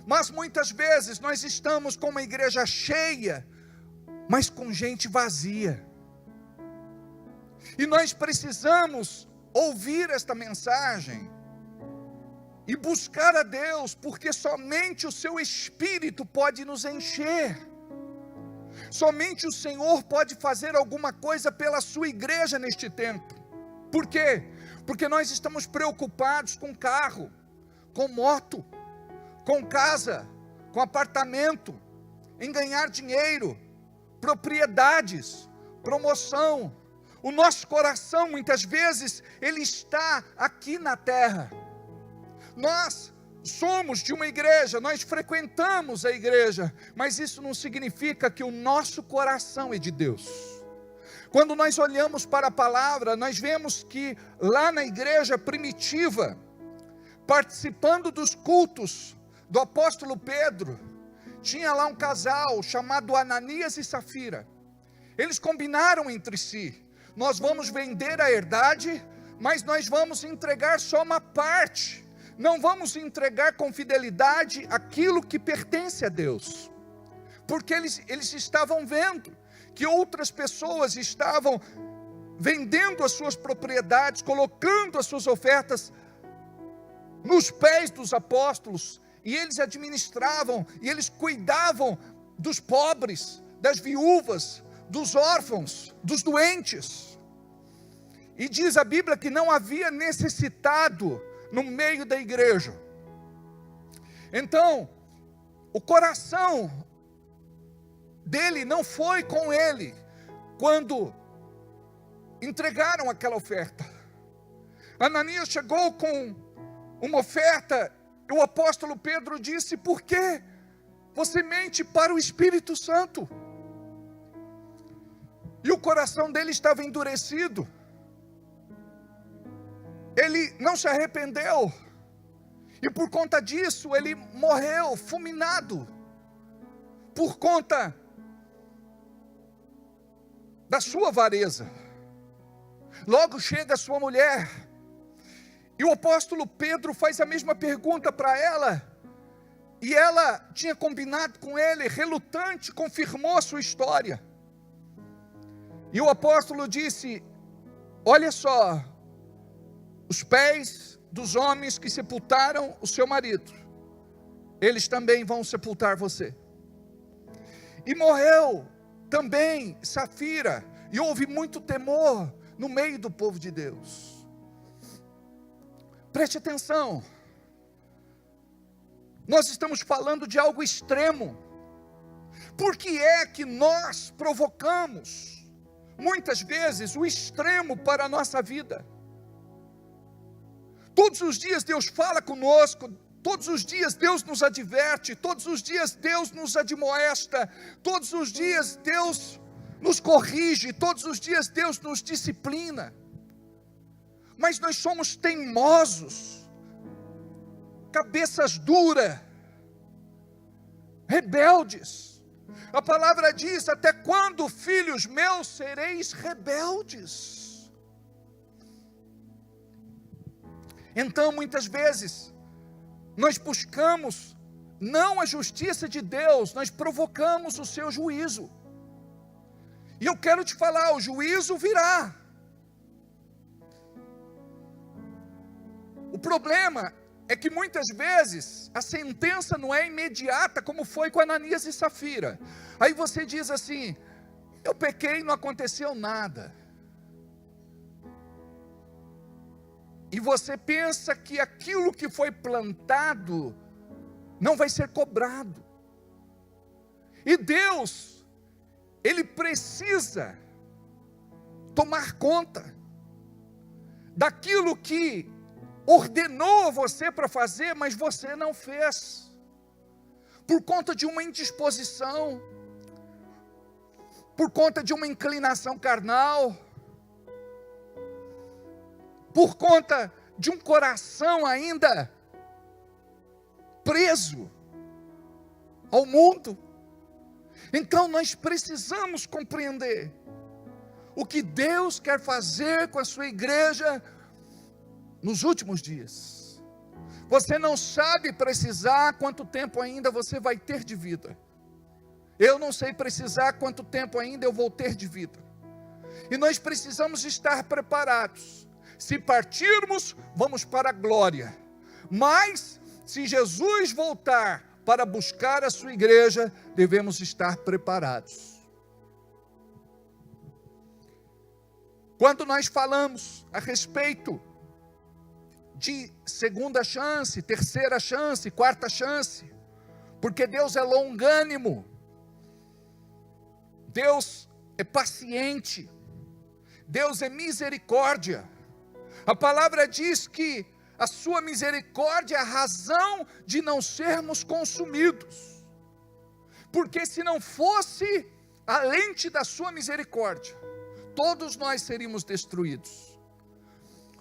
Mas muitas vezes nós estamos com uma igreja cheia, mas com gente vazia. E nós precisamos ouvir esta mensagem e buscar a Deus, porque somente o seu Espírito pode nos encher. Somente o Senhor pode fazer alguma coisa pela sua igreja neste tempo. Por quê? Porque nós estamos preocupados com carro, com moto, com casa, com apartamento, em ganhar dinheiro, propriedades, promoção. O nosso coração, muitas vezes, ele está aqui na terra. Nós somos de uma igreja, nós frequentamos a igreja, mas isso não significa que o nosso coração é de Deus. Quando nós olhamos para a palavra, nós vemos que lá na igreja primitiva, participando dos cultos do apóstolo Pedro, tinha lá um casal chamado Ananias e Safira. Eles combinaram entre si: nós vamos vender a herdade, mas nós vamos entregar só uma parte. Não vamos entregar com fidelidade aquilo que pertence a Deus. Porque eles estavam vendo que outras pessoas estavam vendendo as suas propriedades, colocando as suas ofertas nos pés dos apóstolos, e eles administravam, e eles cuidavam dos pobres, das viúvas, dos órfãos, dos doentes. E diz a Bíblia que não havia necessitado no meio da igreja. Então, o coração dele não foi com ele quando entregaram aquela oferta. Ananias chegou com uma oferta, e o apóstolo Pedro disse: por que você mente para o Espírito Santo? E o coração dele estava endurecido. Ele não se arrependeu, e por conta disso ele morreu fulminado, por conta da sua avareza. Logo chega a sua mulher, e o apóstolo Pedro faz a mesma pergunta para ela, e ela tinha combinado com ele, relutante, confirmou a sua história. E o apóstolo disse: olha só, os pés dos homens que sepultaram o seu marido, eles também vão sepultar você. E morreu também Safira, e houve muito temor no meio do povo de Deus. Preste atenção, nós estamos falando de algo extremo. Por que é que nós provocamos, muitas vezes, o extremo para a nossa vida? Todos os dias Deus fala conosco, todos os dias Deus nos adverte, todos os dias Deus nos admoesta, todos os dias Deus nos corrige, todos os dias Deus nos disciplina. Mas nós somos teimosos, cabeças duras, rebeldes. A palavra diz: até quando, filhos meus, sereis rebeldes? Então, muitas vezes, nós buscamos não a justiça de Deus, nós provocamos o seu juízo. E eu quero te falar, o juízo virá. O problema é que muitas vezes a sentença não é imediata, como foi com Ananias e Safira. Aí você diz assim: eu pequei e não aconteceu nada. e você pensa que aquilo que foi plantado não vai ser cobrado. E Deus, Ele precisa tomar conta daquilo que ordenou você para fazer, mas você não fez, por conta de uma indisposição, por conta de uma inclinação carnal, por conta de um coração ainda preso ao mundo. Então nós precisamos compreender o que Deus quer fazer com a sua igreja nos últimos dias. Você não sabe precisar quanto tempo ainda você vai ter de vida. Eu não sei precisar quanto tempo ainda eu vou ter de vida. E nós precisamos estar preparados. Se partirmos, vamos para a glória. Mas, se Jesus voltar para buscar a sua igreja, devemos estar preparados. Quando nós falamos a respeito de segunda chance, terceira chance, quarta chance, porque Deus é longânimo, Deus é paciente, Deus é misericórdia. A palavra diz que a sua misericórdia é a razão de não sermos consumidos, porque se não fosse a lente da sua misericórdia, todos nós seríamos destruídos.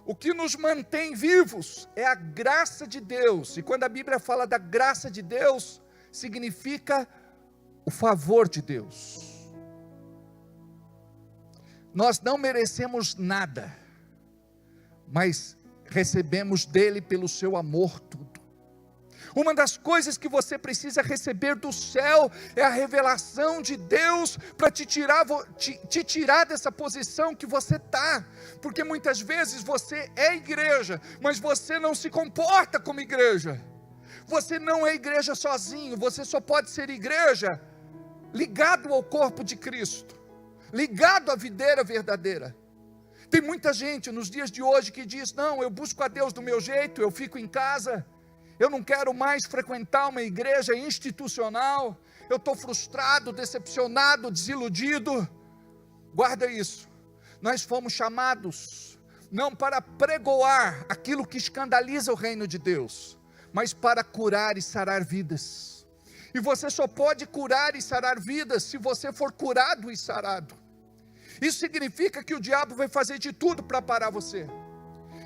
O que nos mantém vivos é a graça de Deus, e quando a Bíblia fala da graça de Deus, significa o favor de Deus. Nós não merecemos nada, mas recebemos dele pelo seu amor tudo. Uma das coisas que você precisa receber do céu é a revelação de Deus para te tirar dessa posição que você está. Porque muitas vezes você é igreja, mas você não se comporta como igreja. Você não é igreja sozinho, você só pode ser igreja ligado ao corpo de Cristo, ligado à videira verdadeira. Tem muita gente nos dias de hoje que diz: não, eu busco a Deus do meu jeito, eu fico em casa, eu não quero mais frequentar uma igreja institucional, eu estou frustrado, decepcionado, desiludido. Guarda isso, nós fomos chamados não para pregoar aquilo que escandaliza o reino de Deus, mas para curar e sarar vidas. E você só pode curar e sarar vidas se você for curado e sarado. Isso significa que o diabo vai fazer de tudo para parar você.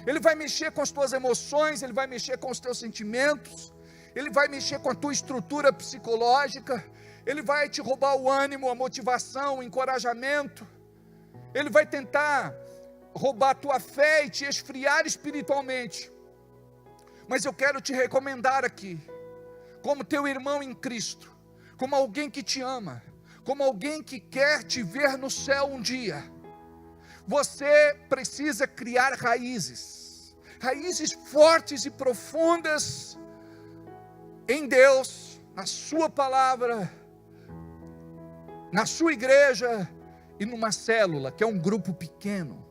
Ele vai mexer com as tuas emoções, ele vai mexer com os teus sentimentos, ele vai mexer com a tua estrutura psicológica, ele vai te roubar o ânimo, a motivação, o encorajamento, ele vai tentar roubar a tua fé e te esfriar espiritualmente. Mas eu quero te recomendar aqui, como teu irmão em Cristo, como alguém que te ama, como alguém que quer te ver no céu um dia, você precisa criar raízes fortes e profundas em Deus, na sua palavra, na sua igreja e numa célula, que é um grupo pequeno,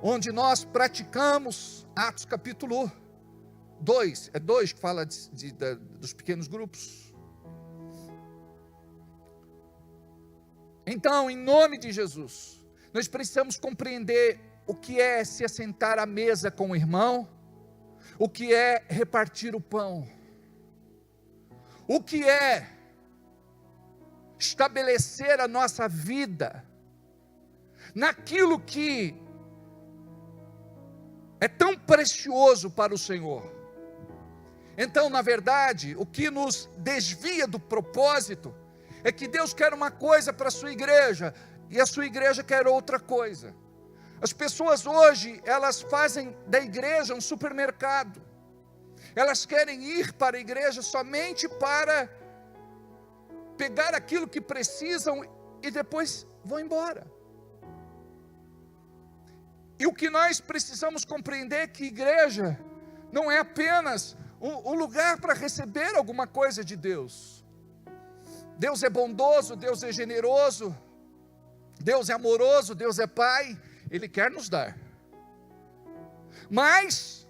onde nós praticamos Atos capítulo 2, é 2 que fala dos pequenos grupos. Então, em nome de Jesus, nós precisamos compreender o que é se assentar à mesa com o irmão, o que é repartir o pão, o que é estabelecer a nossa vida naquilo que é tão precioso para o Senhor. Então, na verdade, o que nos desvia do propósito é que Deus quer uma coisa para a sua igreja e a sua igreja quer outra coisa. As pessoas hoje, elas fazem da igreja um supermercado. Elas querem ir para a igreja somente para pegar aquilo que precisam e depois vão embora. E o que nós precisamos compreender é que igreja não é apenas um lugar para receber alguma coisa de Deus. Deus é bondoso, Deus é generoso, Deus é amoroso, Deus é Pai, Ele quer nos dar. Mas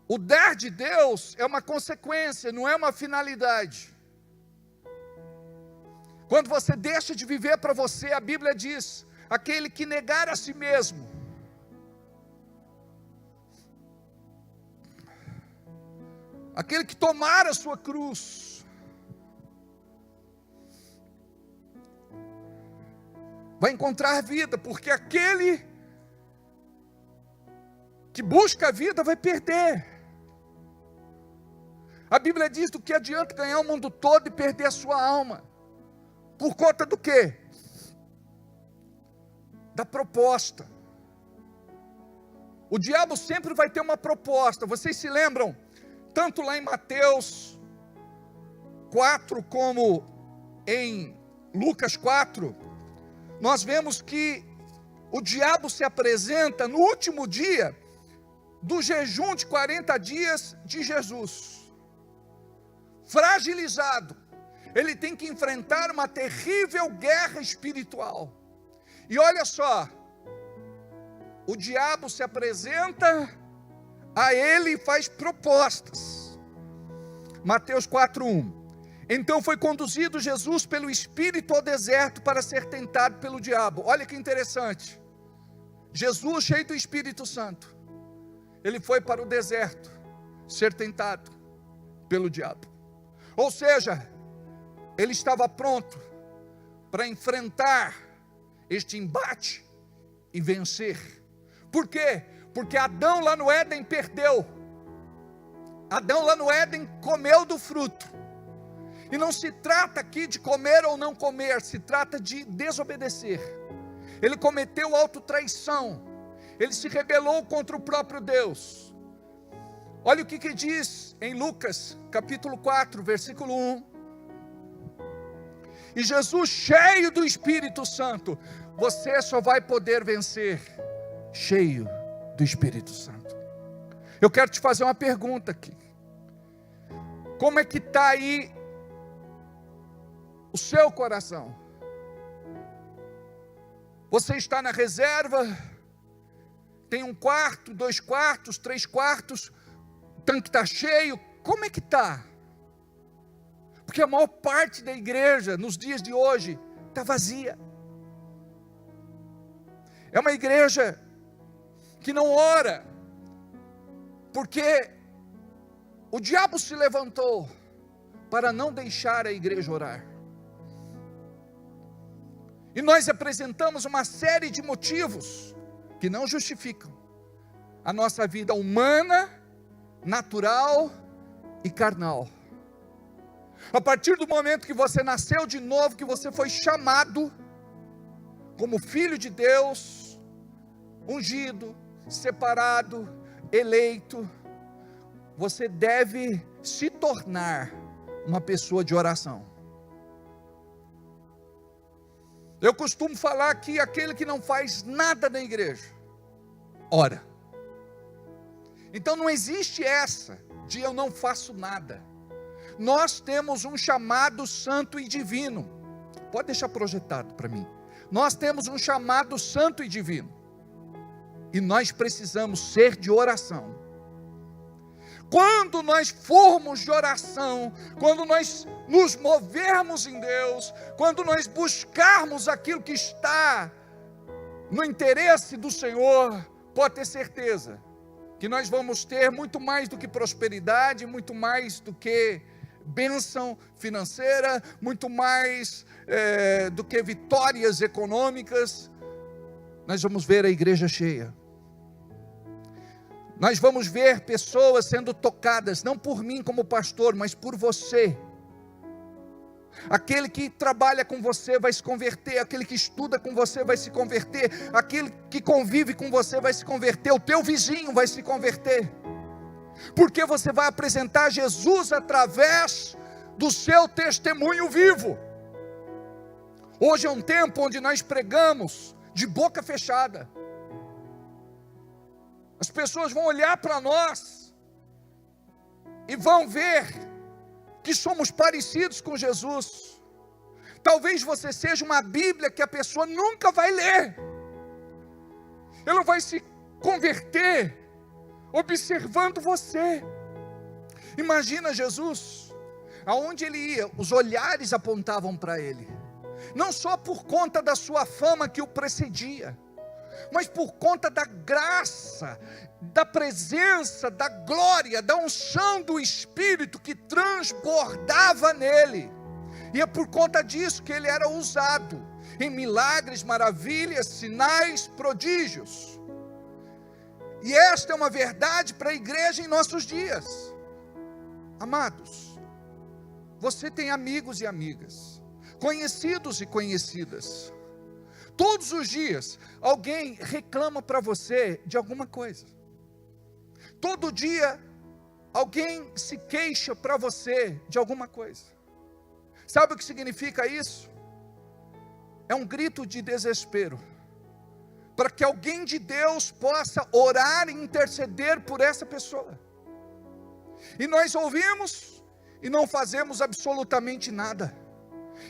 o dar de Deus é uma consequência, não é uma finalidade. Quando você deixa de viver para você, a Bíblia diz: aquele que negar a si mesmo, aquele que tomar a sua cruz, vai encontrar vida, porque aquele que busca a vida vai perder. A Bíblia diz: do que adianta ganhar o mundo todo e perder a sua alma? Por conta do quê? Da proposta. O diabo sempre vai ter uma proposta. Vocês se lembram? Tanto lá em Mateus 4 como em Lucas 4, nós vemos que o diabo se apresenta no último dia do jejum de 40 dias de Jesus. Fragilizado, ele tem que enfrentar uma terrível guerra espiritual. E olha só, o diabo se apresenta a ele e faz propostas. Mateus 4:1. Então foi conduzido Jesus pelo Espírito ao deserto para ser tentado pelo diabo. Olha que interessante. Jesus, cheio do Espírito Santo, ele foi para o deserto ser tentado pelo diabo. Ou seja, ele estava pronto para enfrentar este embate e vencer. Por quê? Porque Adão lá no Éden perdeu. Adão lá no Éden comeu do fruto. E não se trata aqui de comer ou não comer, se trata de desobedecer. Ele cometeu autotraição. Ele se rebelou contra o próprio Deus. Olha o que diz em Lucas, capítulo 4, versículo 1. E Jesus, cheio do Espírito Santo, você só vai poder vencer cheio do Espírito Santo. Eu quero te fazer uma pergunta aqui. Como é que está aí o seu coração? Você está na reserva? Tem 1 quarto, 2 quartos, 3 quartos, o tanque está cheio? Como é que está? Porque a maior parte da igreja, nos dias de hoje, está vazia. É uma igreja que não ora, porque o diabo se levantou para não deixar a igreja orar. E nós apresentamos uma série de motivos que não justificam a nossa vida humana, natural e carnal. A partir do momento que você nasceu de novo, que você foi chamado como filho de Deus, ungido, separado, eleito, você deve se tornar uma pessoa de oração. Eu costumo falar que aquele que não faz nada na igreja, ora. Então não existe essa de eu não faço nada. Nós temos um chamado santo e divino. Pode deixar projetado para mim. Nós temos um chamado santo e divino. E nós precisamos ser de oração. Quando nós formos de oração, quando nós nos movermos em Deus, quando nós buscarmos aquilo que está no interesse do Senhor, pode ter certeza que nós vamos ter muito mais do que prosperidade, muito mais do que bênção financeira, muito mais do que vitórias econômicas. Nós vamos ver a igreja cheia. Nós vamos ver pessoas sendo tocadas, não por mim como pastor, mas por você. Aquele que trabalha com você vai se converter, aquele que estuda com você vai se converter, aquele que convive com você vai se converter, o teu vizinho vai se converter, porque você vai apresentar Jesus através do seu testemunho vivo. Hoje é um tempo onde nós pregamos de boca fechada. As pessoas vão olhar para nós e vão ver que somos parecidos com Jesus. Talvez você seja uma Bíblia que a pessoa nunca vai ler. Ela vai se converter observando você. Imagina Jesus, aonde ele ia, os olhares apontavam para ele, não só por conta da sua fama que o precedia, mas por conta da graça, da presença, da glória, da unção do Espírito que transbordava nele. E é por conta disso que ele era usado em milagres, maravilhas, sinais, prodígios. E esta é uma verdade para a igreja em nossos dias. Amados, você tem amigos e amigas, conhecidos e conhecidas. Todos os dias, alguém reclama para você de alguma coisa. Todo dia, alguém se queixa para você de alguma coisa. Sabe o que significa isso? É um grito de desespero, para que alguém de Deus possa orar e interceder por essa pessoa. E nós ouvimos e não fazemos absolutamente nada.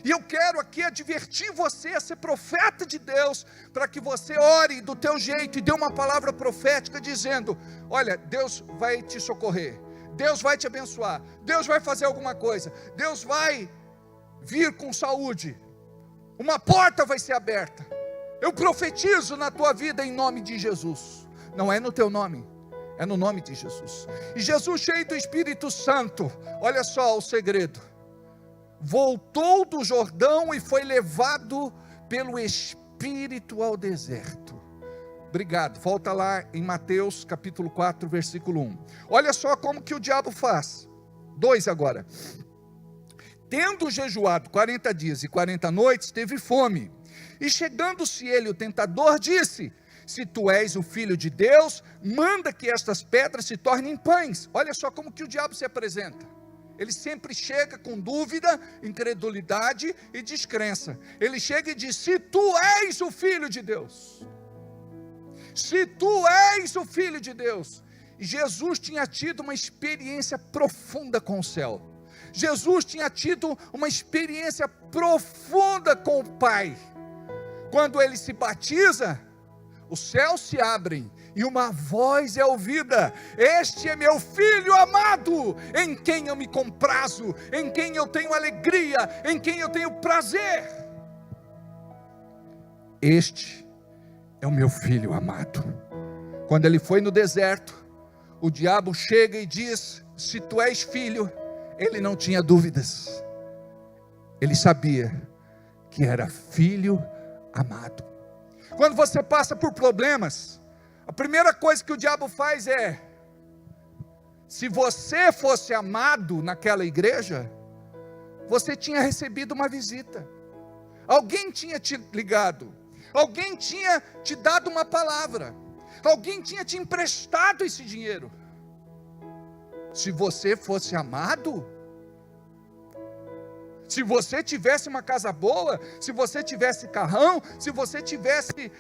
E eu quero aqui advertir você a ser profeta de Deus, para que você ore do teu jeito e dê uma palavra profética dizendo: olha, Deus vai te socorrer, Deus vai te abençoar, Deus vai fazer alguma coisa, Deus vai vir com saúde, uma porta vai ser aberta. Eu profetizo na tua vida em nome de Jesus. Não é no teu nome, é no nome de Jesus. E Jesus, cheio do Espírito Santo, olha só o segredo, voltou do Jordão e foi levado pelo Espírito ao deserto. Obrigado, volta lá em Mateus capítulo 4, versículo 1. Olha só como que o diabo faz. 2 agora. Tendo jejuado 40 dias e 40 noites, teve fome. E chegando-se ele, o tentador, disse: se tu és o Filho de Deus, manda que estas pedras se tornem pães. Olha só como que o diabo se apresenta. Ele sempre chega com dúvida, incredulidade e descrença. Ele chega e diz: se tu és o Filho de Deus, se tu és o Filho de Deus. E Jesus tinha tido uma experiência profunda com o céu. Jesus tinha tido uma experiência profunda com o Pai. Quando ele se batiza, os céus se abrem e uma voz é ouvida: este é meu Filho amado, em quem eu me comprazo, em quem eu tenho alegria, em quem eu tenho prazer. Este é o meu Filho amado. Quando ele foi no deserto, o diabo chega e diz: se tu és filho. Ele não tinha dúvidas, ele sabia que era filho amado. Quando você passa por problemas, a primeira coisa que o diabo faz é: se você fosse amado naquela igreja, você tinha recebido uma visita, alguém tinha te ligado, alguém tinha te dado uma palavra, alguém tinha te emprestado esse dinheiro. Se você fosse amado, se você tivesse uma casa boa, se você tivesse carrão, se você tivesse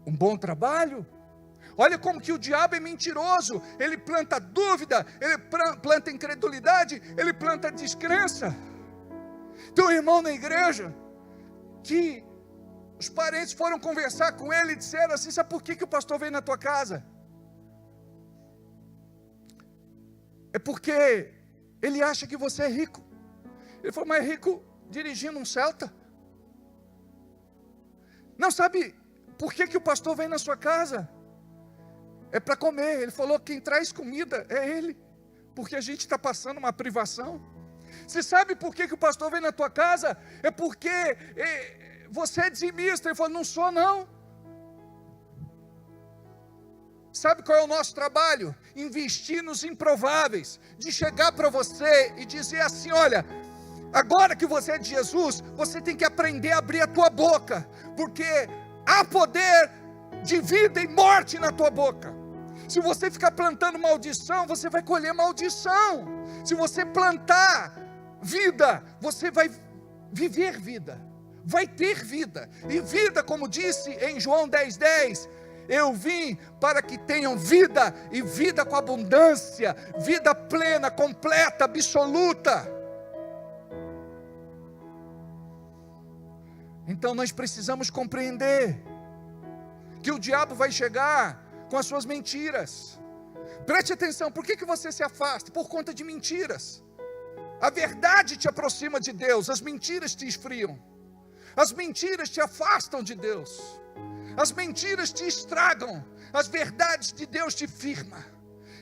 um bom trabalho, olha como que o diabo é mentiroso. Ele planta dúvida, ele planta incredulidade, ele planta descrença. Tem um irmão na igreja que os parentes foram conversar com ele e disseram assim: sabe por que o pastor veio na tua casa? É porque ele acha que você é rico. Ele falou: mas é rico dirigindo um Celta? Não, sabe por que o pastor vem na sua casa? É para comer. Ele falou: quem traz comida é ele, porque a gente está passando uma privação. Você sabe por que o pastor vem na tua casa? É porque você é dizimista. Ele falou: não sou não. Sabe qual é o nosso trabalho? Investir nos improváveis, de chegar para você e dizer assim: olha, agora que você é de Jesus, você tem que aprender a abrir a tua boca, porque há poder de vida e morte na tua boca. Se você ficar plantando maldição, você vai colher maldição. Se você plantar vida, você vai viver vida, vai ter vida. E vida, como disse em João 10:10, eu vim para que tenham vida, e vida com abundância, vida plena, completa, absoluta. Então nós precisamos compreender que o diabo vai chegar com as suas mentiras. Preste atenção, por que você se afasta? Por conta de mentiras. A verdade te aproxima de Deus, as mentiras te esfriam. As mentiras te afastam de Deus. As mentiras te estragam, as verdades de Deus te firmam.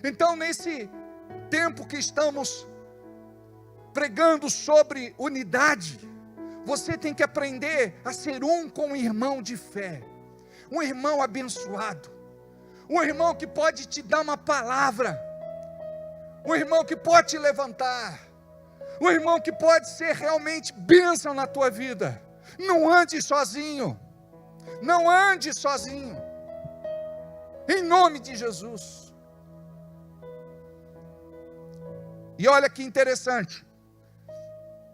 Então, nesse tempo que estamos pregando sobre unidade, você tem que aprender a ser um com um irmão de fé, um irmão abençoado, um irmão que pode te dar uma palavra, um irmão que pode te levantar, um irmão que pode ser realmente bênção na tua vida. Não ande sozinho, não ande sozinho, em nome de Jesus. E olha que interessante,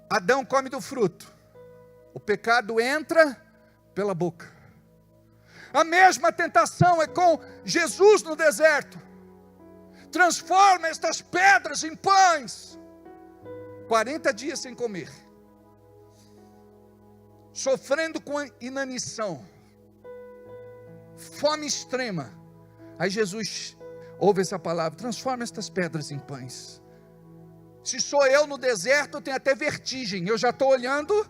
Adão come do fruto, o pecado entra pela boca. A mesma tentação é com Jesus no deserto. Transforma estas pedras em pães. 40 dias sem comer, sofrendo com inanição, fome extrema. Aí Jesus ouve essa palavra: transforma estas pedras em pães. Se sou eu no deserto, eu tenho até vertigem. Eu já estou olhando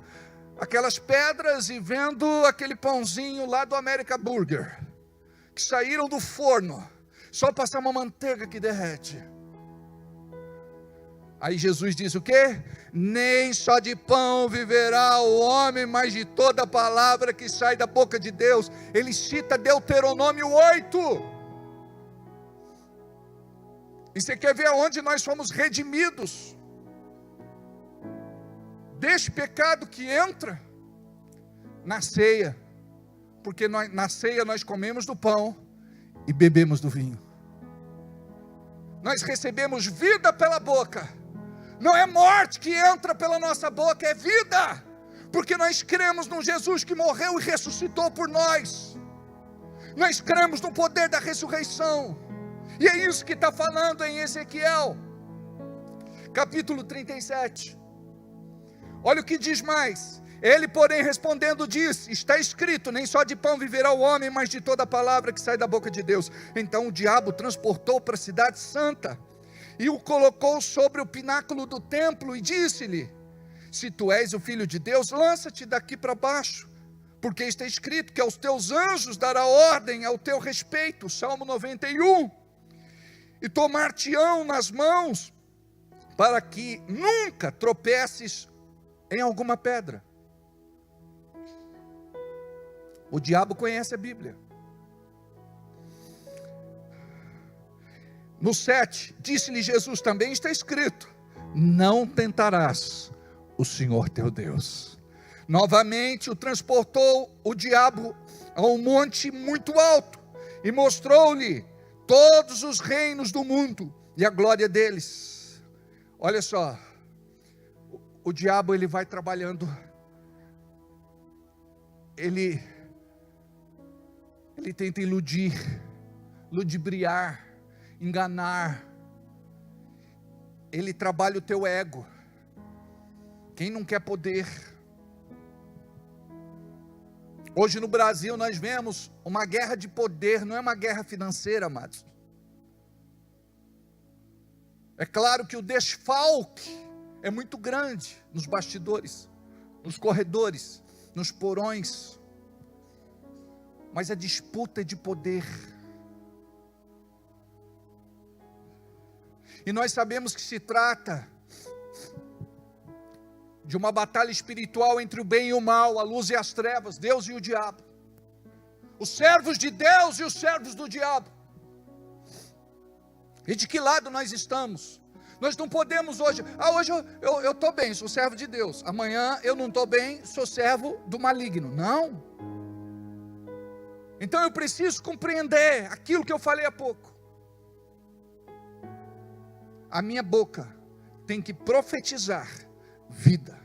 aquelas pedras e vendo aquele pãozinho lá do American Burger, que saíram do forno, só passar uma manteiga que derrete. Aí Jesus diz o quê? Nem só de pão viverá o homem, mas de toda palavra que sai da boca de Deus. Ele cita Deuteronômio 8. E você quer ver aonde nós fomos redimidos deste pecado que entra? Na ceia. Porque na ceia nós comemos do pão e bebemos do vinho. Nós recebemos vida pela boca. Não é morte que entra pela nossa boca, é vida. Porque nós cremos num Jesus que morreu e ressuscitou por nós. Nós cremos no poder da ressurreição. E é isso que está falando em Ezequiel, capítulo 37. Olha o que diz mais. Ele, porém, respondendo, disse: está escrito, nem só de pão viverá o homem, mas de toda palavra que sai da boca de Deus. Então o diabo o transportou para a cidade santa, e o colocou sobre o pináculo do templo, e disse-lhe: se tu és o filho de Deus, lança-te daqui para baixo, porque está escrito que aos teus anjos dará ordem ao teu respeito. Salmo 91. E tomar-te-ão nas mãos, para que nunca tropeces em alguma pedra. O diabo conhece a Bíblia. No 7, disse-lhe Jesus, também está escrito: não tentarás o Senhor teu Deus. Novamente o transportou o diabo a um monte muito alto, e mostrou-lhe todos os reinos do mundo e a glória deles. Olha só, o diabo ele vai trabalhando, ele tenta iludir, ludibriar, enganar. Ele trabalha o teu ego. Quem não quer poder? Hoje no Brasil nós vemos uma guerra de poder, não é uma guerra financeira, amados. É claro que o desfalque é muito grande nos bastidores, nos corredores, nos porões, mas a disputa é de poder. E nós sabemos que se trata de uma batalha espiritual entre o bem e o mal, a luz e as trevas, Deus e o diabo, os servos de Deus e os servos do diabo. E de que lado nós estamos? Nós não podemos hoje, hoje eu estou bem, sou servo de Deus, amanhã eu não estou bem, sou servo do maligno. Não. Então eu preciso compreender aquilo que eu falei há pouco. A minha boca tem que profetizar vida.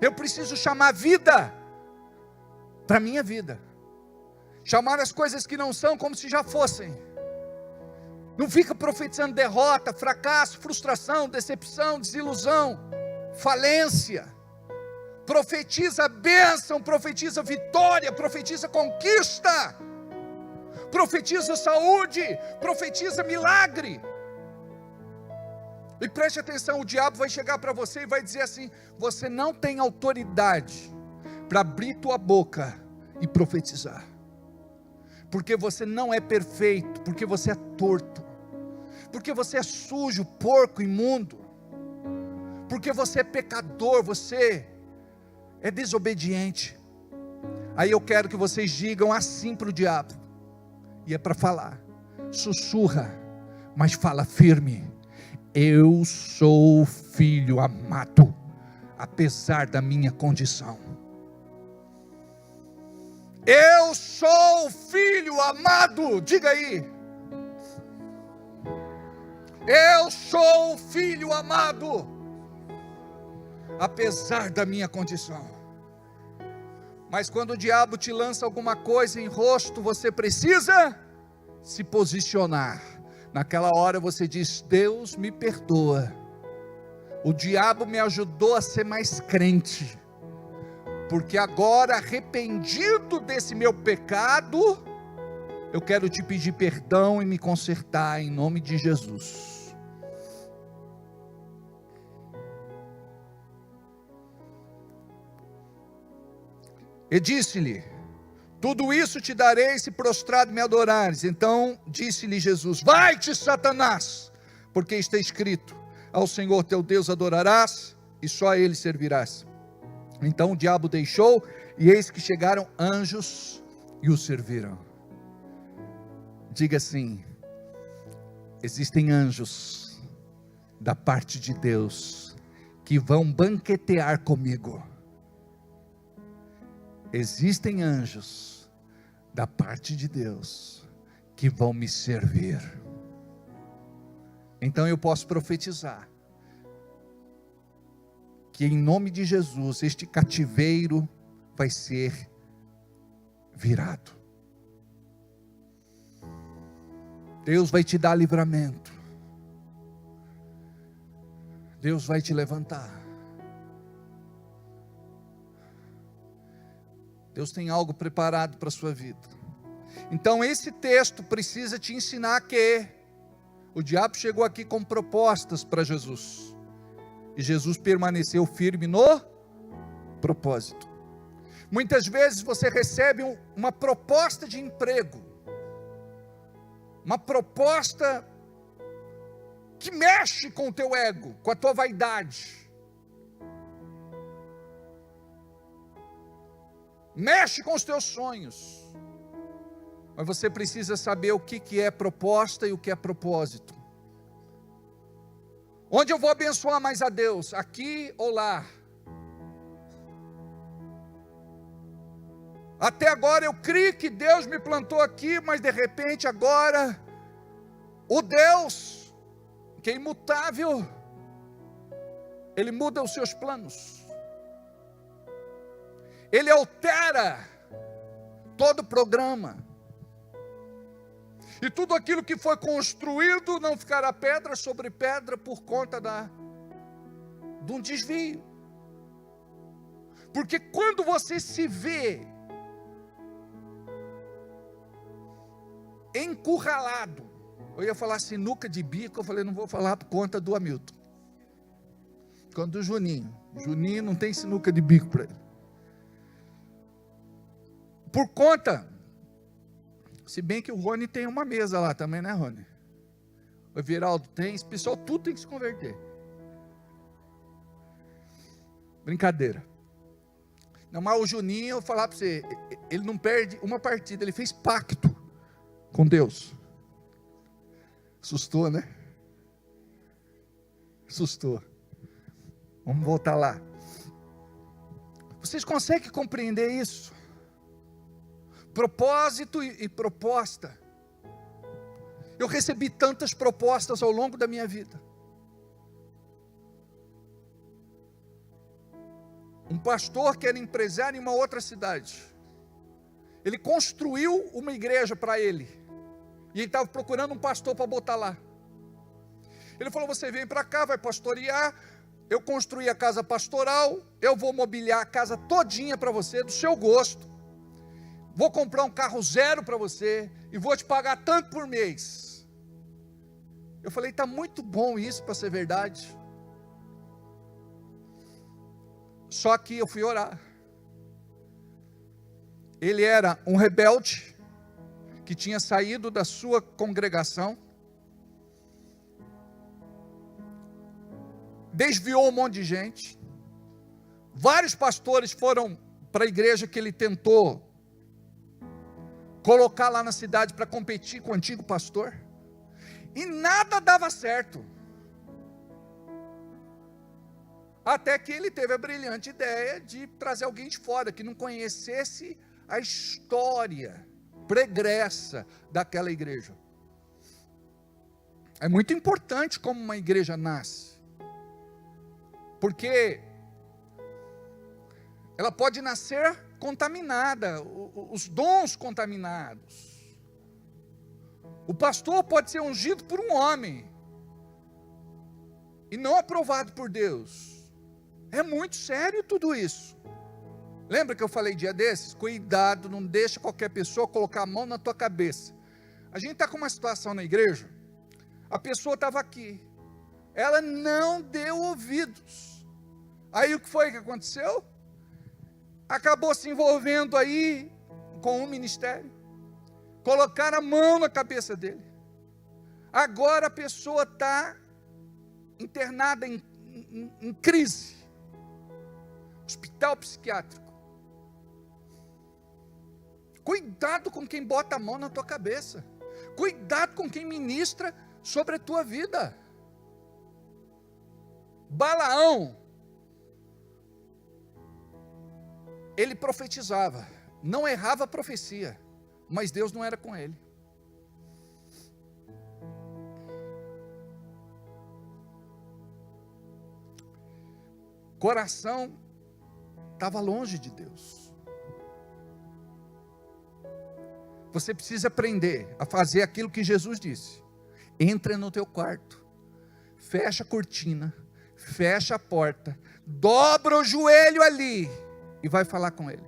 Eu preciso chamar vida para a minha vida. Chamar as coisas que não são como se já fossem. Não fica profetizando derrota, fracasso, frustração, decepção, desilusão, falência. Profetiza bênção, profetiza vitória, profetiza conquista. profetiza saúde, profetiza milagre. E preste atenção, o diabo vai chegar para você e vai dizer assim: você não tem autoridade para abrir tua boca e profetizar, porque você não é perfeito, porque você é torto, porque você é sujo, porco, imundo, porque você é pecador, você é desobediente. Aí eu quero que vocês digam assim para o diabo, e é para falar: sussurra, mas fala firme. Eu sou filho amado, apesar da minha condição. Eu sou filho amado, diga aí. Eu sou filho amado, apesar da minha condição. Mas quando o diabo te lança alguma coisa em rosto, você precisa se posicionar. Naquela hora você diz: Deus me perdoa, o diabo me ajudou a ser mais crente, porque agora, arrependido desse meu pecado, eu quero te pedir perdão e me consertar em nome de Jesus. E disse-lhe: tudo isso te darei se prostrado me adorares. Então disse-lhe Jesus: vai-te, Satanás, porque está escrito: ao Senhor teu Deus adorarás e só a Ele servirás. Então o diabo deixou, e eis que chegaram anjos e o serviram. Diga assim: existem anjos da parte de Deus que vão banquetear comigo. Existem anjos da parte de Deus que vão me servir. Então eu posso profetizar que em nome de Jesus este cativeiro vai ser virado. Deus vai te dar livramento. Deus vai te levantar. Deus tem algo preparado para a sua vida. Então esse texto precisa te ensinar que o diabo chegou aqui com propostas para Jesus, e Jesus permaneceu firme no propósito. Muitas vezes você recebe uma proposta de emprego, uma proposta que mexe com o teu ego, com a tua vaidade, mexe com os teus sonhos, mas você precisa saber o que é proposta e o que é propósito. Onde eu vou abençoar mais a Deus? Aqui ou lá? Até agora eu criei que Deus me plantou aqui, mas de repente agora, o Deus, que é imutável, Ele muda os seus planos. Ele altera todo o programa. E tudo aquilo que foi construído não ficará pedra sobre pedra por conta de um desvio. Porque quando você se vê encurralado, eu ia falar sinuca de bico, eu falei, não vou falar por conta do Hamilton. Quando do Juninho. Juninho não tem sinuca de bico para ele. Por conta, se bem que o Rony tem uma mesa lá também, né, Rony? O Everaldo tem, esse pessoal tudo tem que se converter. Brincadeira. Não, mas o Juninho, eu vou falar para você, ele não perde uma partida, ele fez pacto com Deus. Assustou, né? Assustou. Vamos voltar lá. Vocês conseguem compreender isso? Propósito e proposta. Eu recebi tantas propostas ao longo da minha vida. Um pastor que era empresário em uma outra cidade, ele construiu uma igreja para ele, e ele estava procurando um pastor para botar lá. Ele falou: você vem para cá, vai pastorear, eu construí a casa pastoral, eu vou mobiliar a casa todinha para você, do seu gosto. vou comprar um carro zero para você e vou te pagar tanto por mês. Eu falei, está muito bom isso para ser verdade. Só que eu fui orar. Ele era um rebelde, que tinha saído da sua congregação, desviou um monte de gente. Vários pastores foram para a igreja que ele tentou colocar lá na cidade para competir com o antigo pastor, e nada dava certo. Até que ele teve a brilhante ideia de trazer alguém de fora, que não conhecesse a história pregressa daquela igreja. É muito importante como uma igreja nasce, porque ela pode nascer contaminada, os dons contaminados. O pastor pode ser ungido por um homem e não aprovado por Deus. É muito sério tudo isso. Lembra que eu falei dia desses? Cuidado, não deixa qualquer pessoa colocar a mão na tua cabeça. A gente está com uma situação na igreja, a pessoa estava aqui, ela não deu ouvidos. Aí o que foi que aconteceu? Acabou se envolvendo aí com um ministério, colocaram a mão na cabeça dele. Agora a pessoa está internada em crise, hospital psiquiátrico. Cuidado com quem bota a mão na tua cabeça. Cuidado com quem ministra sobre a tua vida. Balaão, ele profetizava, não errava a profecia, mas Deus não era com ele. Coração estava longe de Deus. Você precisa aprender a fazer aquilo que Jesus disse. Entra no teu quarto, fecha a cortina, fecha a porta, dobra o joelho ali e vai falar com ele.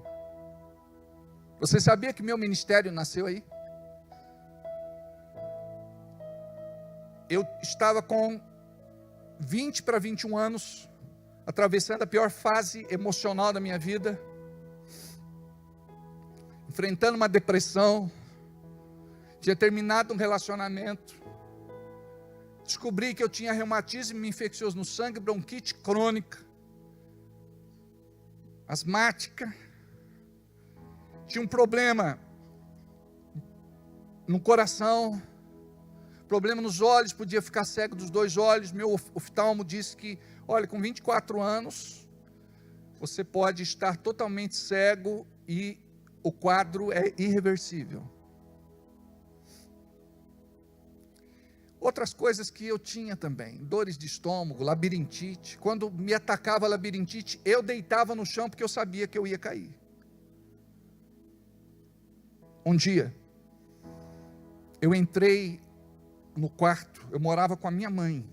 Você sabia que meu ministério nasceu aí? Eu estava com 20 para 21 anos, atravessando a pior fase emocional da minha vida, enfrentando uma depressão, tinha terminado um relacionamento, descobri que eu tinha reumatismo infeccioso no sangue, bronquite crônica, asmática, tinha um problema no coração, problema nos olhos, podia ficar cego dos dois olhos. Meu oftalmo disse que, olha, com 24 anos, você pode estar totalmente cego e o quadro é irreversível. Outras coisas que eu tinha também, dores de estômago, labirintite. Quando me atacava a labirintite, eu deitava no chão porque eu sabia que eu ia cair. Um dia, eu entrei no quarto, eu morava com a minha mãe.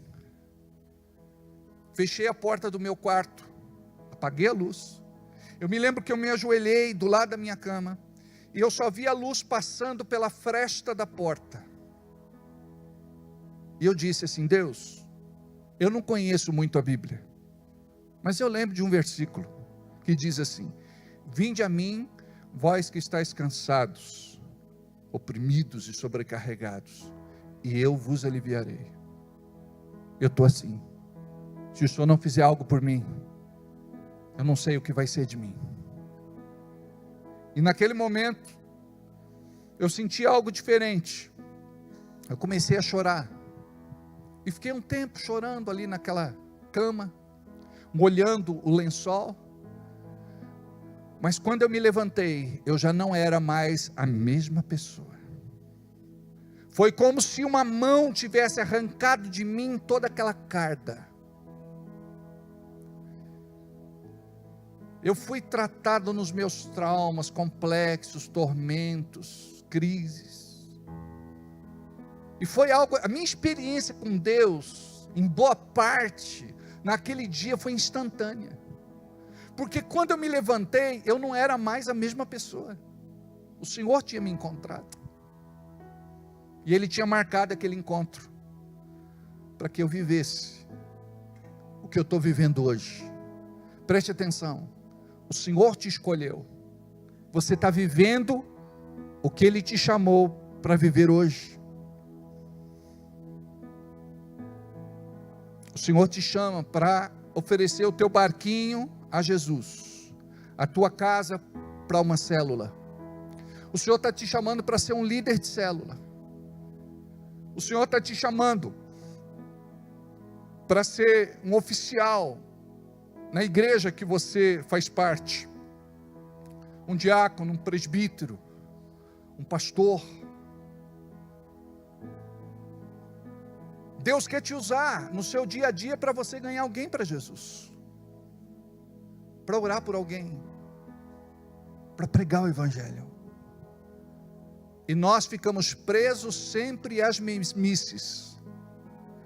Fechei a porta do meu quarto, apaguei a luz. Eu me lembro que eu me ajoelhei do lado da minha cama e eu só vi a luz passando pela fresta da porta. E eu disse assim: Deus, eu não conheço muito a Bíblia, mas eu lembro de um versículo que diz assim: vinde a mim, vós que estáis cansados, oprimidos e sobrecarregados, e eu vos aliviarei. Eu estou assim. Se o Senhor não fizer algo por mim, eu não sei o que vai ser de mim. E naquele momento, eu senti algo diferente. Eu comecei a chorar. E fiquei um tempo chorando ali naquela cama, molhando o lençol. Mas quando eu me levantei, eu já não era mais a mesma pessoa. Foi como se uma mão tivesse arrancado de mim toda aquela carga. Eu fui tratado nos meus traumas, complexos, tormentos, crises. E foi algo, a minha experiência com Deus, em boa parte, naquele dia foi instantânea. Porque quando eu me levantei, eu não era mais a mesma pessoa. O Senhor tinha me encontrado. E Ele tinha marcado aquele encontro para que eu vivesse o que eu estou vivendo hoje. Preste atenção. O Senhor te escolheu. Você está vivendo o que Ele te chamou para viver hoje. O Senhor te chama para oferecer o teu barquinho a Jesus, a tua casa para uma célula. O Senhor está te chamando para ser um líder de célula. O Senhor está te chamando para ser um oficial na igreja que você faz parte. Um diácono, um presbítero, um pastor. Deus quer te usar no seu dia a dia para você ganhar alguém para Jesus. Para orar por alguém. Para pregar o Evangelho. E nós ficamos presos sempre às mesmices.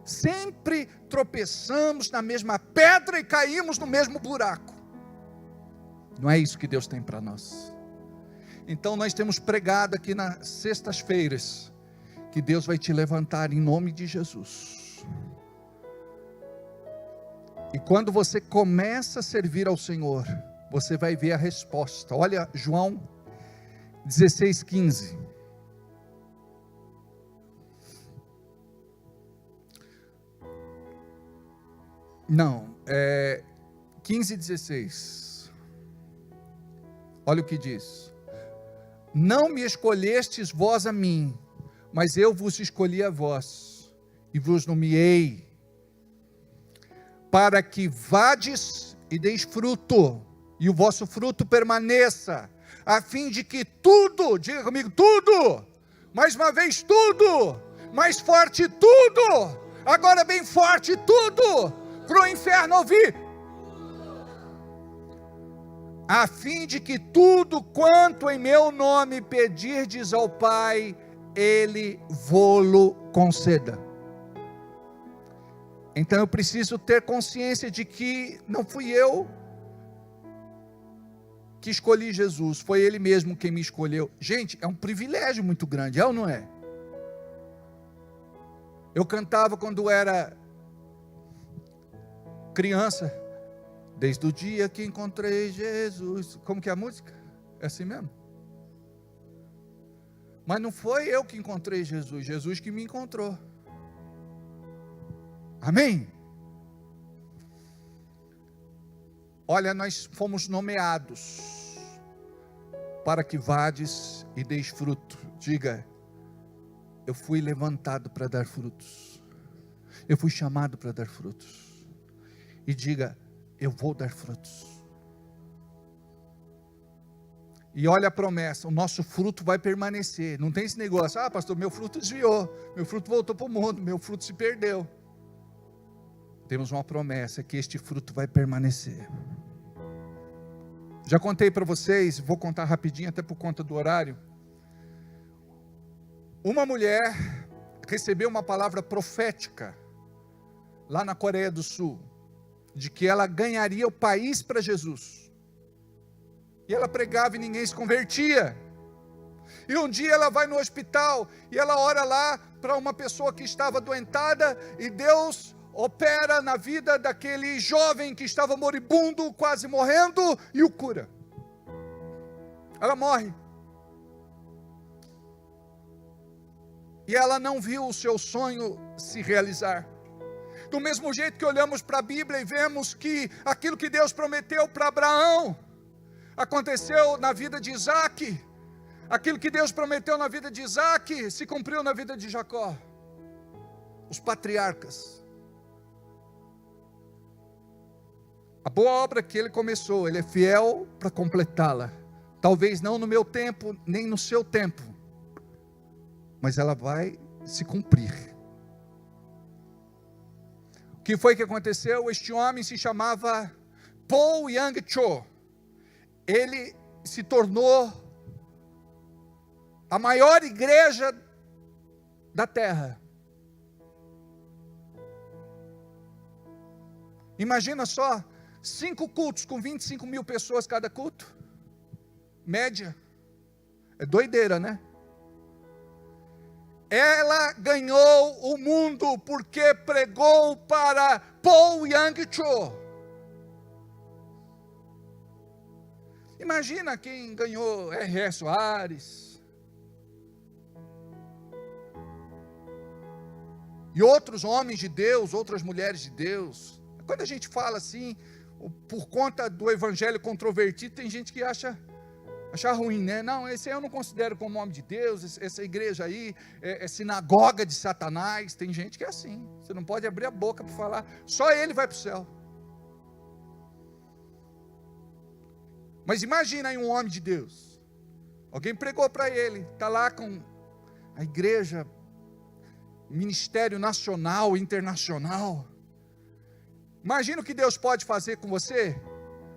Sempre tropeçamos na mesma pedra e caímos no mesmo buraco. Não é isso que Deus tem para nós. Então nós temos pregado aqui nas sextas-feiras que Deus vai te levantar em nome de Jesus. E quando você começa a servir ao Senhor, você vai ver a resposta. Olha João 16:15. Não, 15:16. Olha o que diz. Não me escolhestes vós a mim, mas eu vos escolhi a vós, e vos nomeei, para que vades e deis fruto, e o vosso fruto permaneça, a fim de que tudo, diga comigo, tudo, mais uma vez tudo, mais forte tudo, agora bem forte tudo, para o inferno ouvir, a fim de que tudo quanto em meu nome pedirdes ao Pai, Ele vô-lo conceda. Então eu preciso ter consciência de que não fui eu que escolhi Jesus, foi Ele mesmo quem me escolheu. Gente, é um privilégio muito grande, é ou não é? Eu cantava quando era criança, desde o dia que encontrei Jesus. Como que é a música? É assim mesmo? Mas não foi eu que encontrei Jesus, Jesus que me encontrou. Amém? Olha, nós fomos nomeados para que vades e deis fruto. Diga, eu fui levantado para dar frutos. Eu fui chamado para dar frutos. E diga, eu vou dar frutos. E olha a promessa, o nosso fruto vai permanecer. Não tem esse negócio, pastor, meu fruto desviou, meu fruto voltou para o mundo, meu fruto se perdeu. Temos uma promessa que este fruto vai permanecer. Já contei para vocês, vou contar rapidinho, até por conta do horário. Uma mulher recebeu uma palavra profética lá na Coreia do Sul, de que ela ganharia o país para Jesus. E ela pregava e ninguém se convertia. E um dia ela vai no hospital e ela ora lá para uma pessoa que estava adoentada e Deus opera na vida daquele jovem que estava moribundo, quase morrendo, e o cura. Ela morre. E ela não viu o seu sonho se realizar. Do mesmo jeito que olhamos para a Bíblia e vemos que aquilo que Deus prometeu para Abraão, aconteceu na vida de Isaac. Aquilo que Deus prometeu na vida de Isaac, se cumpriu na vida de Jacó. Os patriarcas. A boa obra que ele começou, ele é fiel para completá-la. Talvez não no meu tempo, nem no seu tempo. Mas ela vai se cumprir. O que foi que aconteceu? Este homem se chamava Paul Yang Cho. Ele se tornou a maior igreja da terra. Imagina só, 5 cultos com 25 mil pessoas cada culto. Média. É doideira, né? Ela ganhou o mundo porque pregou para Paul Yang-cho. Imagina quem ganhou R.R. Soares. E outros homens de Deus, outras mulheres de Deus. Quando a gente fala assim, por conta do evangelho controvertido, tem gente que acha ruim, né? Não, esse aí eu não considero como homem de Deus, essa igreja aí é sinagoga de Satanás. Tem gente que é assim, você não pode abrir a boca para falar, só ele vai para o céu. Mas imagina aí um homem de Deus, alguém pregou para ele, está lá com a igreja, ministério nacional, internacional. Imagina o que Deus pode fazer com você.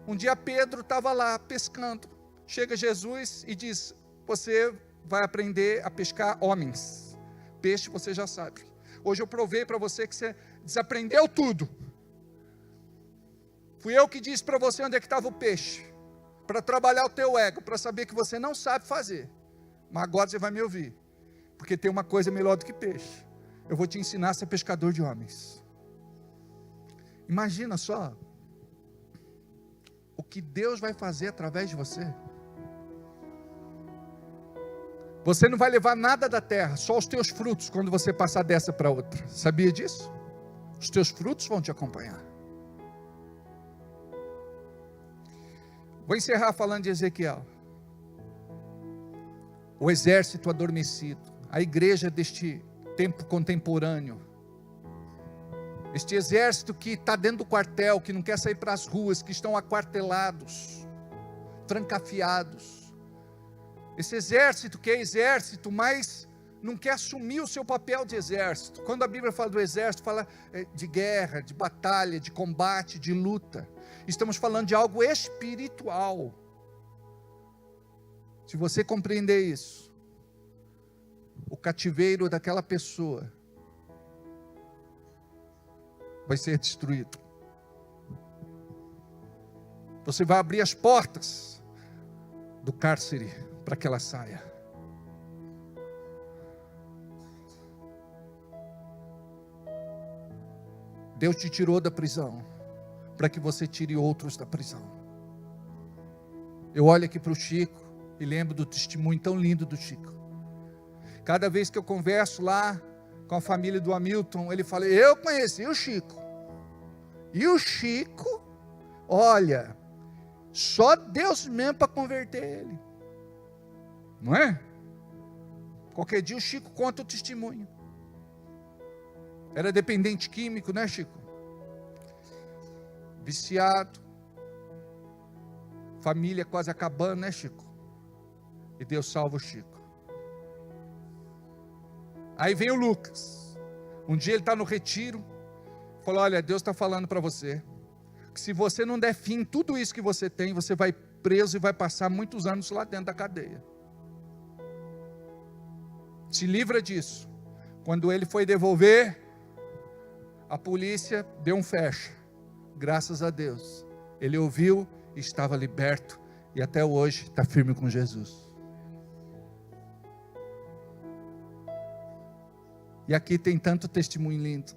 Um dia Pedro estava lá pescando, chega Jesus e diz, você vai aprender a pescar homens, peixe você já sabe, hoje eu provei para você que você desaprendeu tudo, fui eu que disse para você onde é que estava o peixe, para trabalhar o teu ego, para saber que você não sabe fazer, mas agora você vai me ouvir, porque tem uma coisa melhor do que peixe, eu vou te ensinar a ser pescador de homens. Imagina só, o que Deus vai fazer através de você. Você não vai levar nada da terra, só os teus frutos, quando você passar dessa para outra, sabia disso? Os teus frutos vão te acompanhar. Vou encerrar falando de Ezequiel. O exército adormecido, a igreja deste tempo contemporâneo, este exército que está dentro do quartel, que não quer sair para as ruas, que estão aquartelados, trancafiados, esse exército que é exército, mas não quer assumir o seu papel de exército. Quando a Bíblia fala do exército, fala de guerra, de batalha, de combate, de luta. Estamos falando de algo espiritual. Se você compreender isso, o cativeiro daquela pessoa vai ser destruído. Você vai abrir as portas do cárcere para que ela saia. Deus te tirou da prisão para que você tire outros da prisão. Eu olho aqui para o Chico e lembro do testemunho tão lindo do Chico. Cada vez que eu converso lá com a família do Hamilton, ele fala, eu conheci o Chico. E o Chico, olha, só Deus mesmo para converter ele. Não é? Qualquer dia o Chico conta o testemunho. Era dependente químico, né, Chico? Viciado. Família quase acabando, né, Chico? E Deus salva o Chico. Aí vem o Lucas. Um dia ele está no retiro. Falou, olha, Deus está falando para você que se você não der fim em tudo isso que você tem, você vai preso e vai passar muitos anos lá dentro da cadeia. Se livra disso. Quando ele foi devolver, a polícia deu um fecha. Graças a Deus. Ele ouviu e estava liberto. E até hoje está firme com Jesus. E aqui tem tanto testemunho lindo.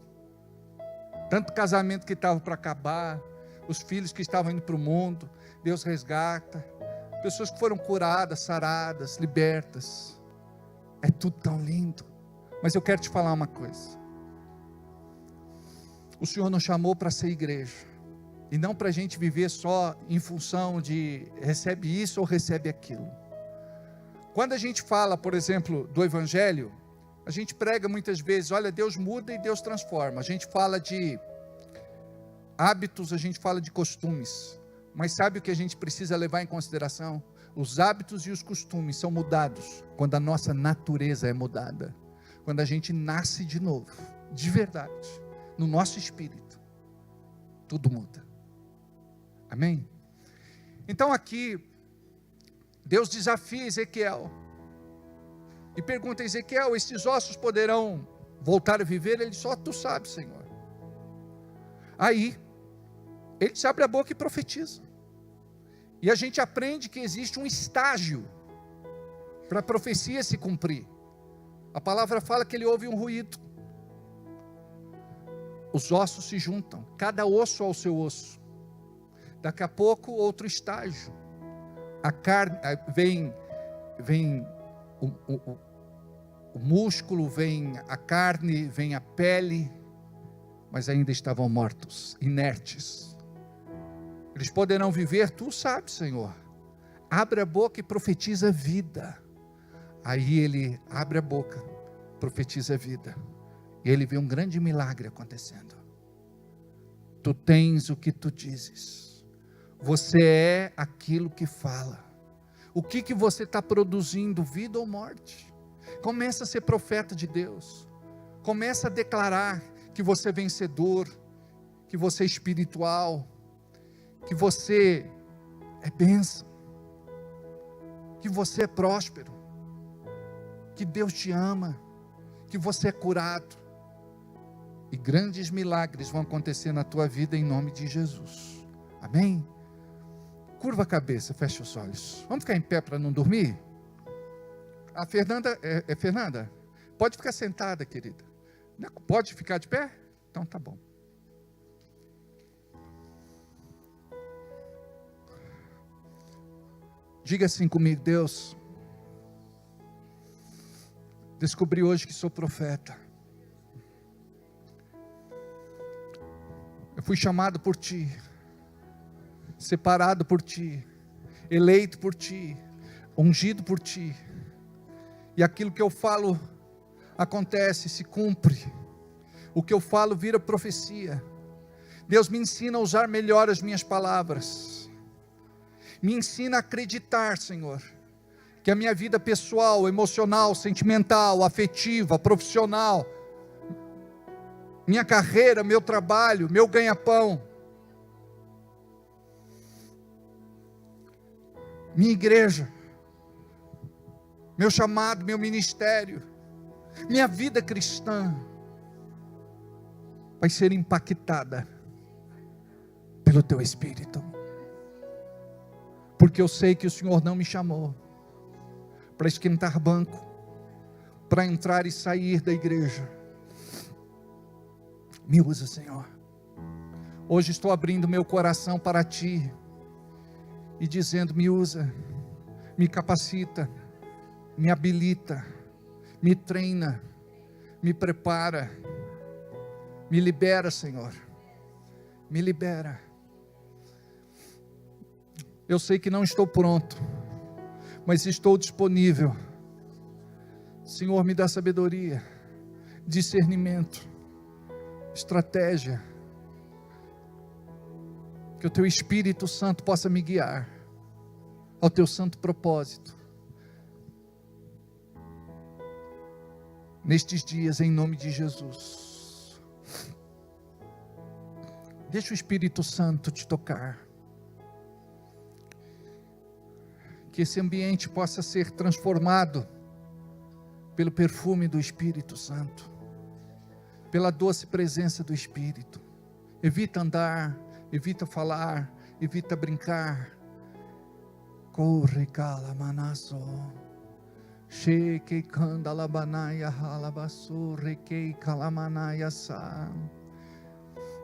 Tanto casamento que estava para acabar. Os filhos que estavam indo para o mundo. Deus resgata. Pessoas que foram curadas, saradas, libertas. É tudo tão lindo. Mas eu quero te falar uma coisa. O Senhor nos chamou para ser igreja. E não para a gente viver só em função de recebe isso ou recebe aquilo. Quando a gente fala, por exemplo, do Evangelho, a gente prega muitas vezes, olha, Deus muda e Deus transforma. A gente fala de hábitos, a gente fala de costumes. Mas sabe o que a gente precisa levar em consideração? Os hábitos e os costumes são mudados quando a nossa natureza é mudada. Quando a gente nasce de novo, de verdade, no nosso espírito, tudo muda. Amém? Então aqui, Deus desafia Ezequiel e pergunta a Ezequiel, esses ossos poderão voltar a viver? Ele diz, só tu sabes, Senhor. Aí, ele se abre a boca e profetiza. E a gente aprende que existe um estágio para a profecia se cumprir. A palavra fala que ele ouve um ruído. Os ossos se juntam, cada osso ao seu osso. Daqui a pouco, outro estágio. A carne, vem o músculo, vem a carne, vem a pele, mas ainda estavam mortos, inertes. Eles poderão viver, tu sabes, Senhor. Abre a boca e profetiza vida. Aí ele abre a boca, profetiza vida. E ele vê um grande milagre acontecendo. Tu tens o que tu dizes. Você é aquilo que fala. O que você está produzindo, vida ou morte? Começa a ser profeta de Deus. Começa a declarar que você é vencedor, que você é espiritual, que você é bênção, que você é próspero, que Deus te ama, que você é curado. E grandes milagres vão acontecer na tua vida em nome de Jesus. Amém? Curva a cabeça, fecha os olhos. Vamos ficar em pé para não dormir? A Fernanda, Fernanda, pode ficar sentada, querida. Pode ficar de pé? Então tá bom. Diga assim comigo: Deus, descobri hoje que sou profeta. Eu fui chamado por Ti, separado por Ti, eleito por Ti, ungido por Ti. E aquilo que eu falo acontece, se cumpre. O que eu falo vira profecia. Deus me ensina a usar melhor as minhas palavras. Me ensina a acreditar, Senhor, que a minha vida pessoal, emocional, sentimental, afetiva, profissional, minha carreira, meu trabalho, meu ganha-pão, minha igreja, meu chamado, meu ministério, minha vida cristã vai ser impactada pelo Teu Espírito, porque eu sei que o Senhor não me chamou para esquentar banco, para entrar e sair da igreja. Me usa, Senhor. Hoje estou abrindo meu coração para Ti e dizendo: me usa, me capacita, me habilita, me treina, me prepara, me libera, Senhor, me libera. Eu sei que não estou pronto, mas estou disponível. Senhor, me dá sabedoria, discernimento, estratégia, que o Teu Espírito Santo possa me guiar ao Teu santo propósito, nestes dias, em nome de Jesus. Deixa o Espírito Santo te tocar, que esse ambiente possa ser transformado pelo perfume do Espírito Santo, pela doce presença do Espírito. Evita andar, evita falar, evita brincar. Corre cala manasso, cheque candalabanaya halabasu, requei calamanaya sa.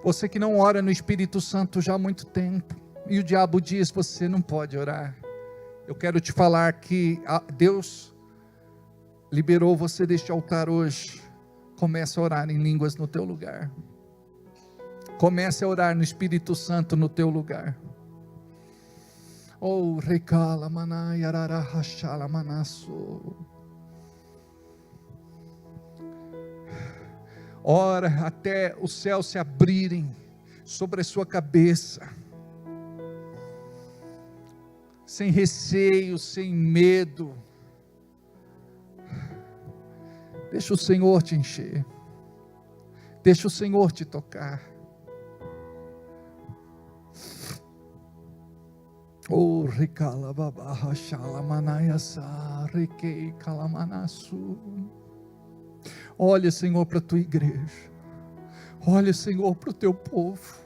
Você que não ora no Espírito Santo já há muito tempo, e o diabo diz: você não pode orar. Eu quero te falar que Deus liberou você deste altar hoje. Comece a orar em línguas no teu lugar. Comece a orar no Espírito Santo no teu lugar. Oh, recala manai ararahashala manasso. Ora até os céus se abrirem sobre a sua cabeça, sem receio, sem medo. Deixa o Senhor te encher, deixa o Senhor te tocar. Oh, recala babaha shalamanayasa, requei calamanasu. Olha, Senhor, para a tua igreja. Olha, Senhor, para o teu povo.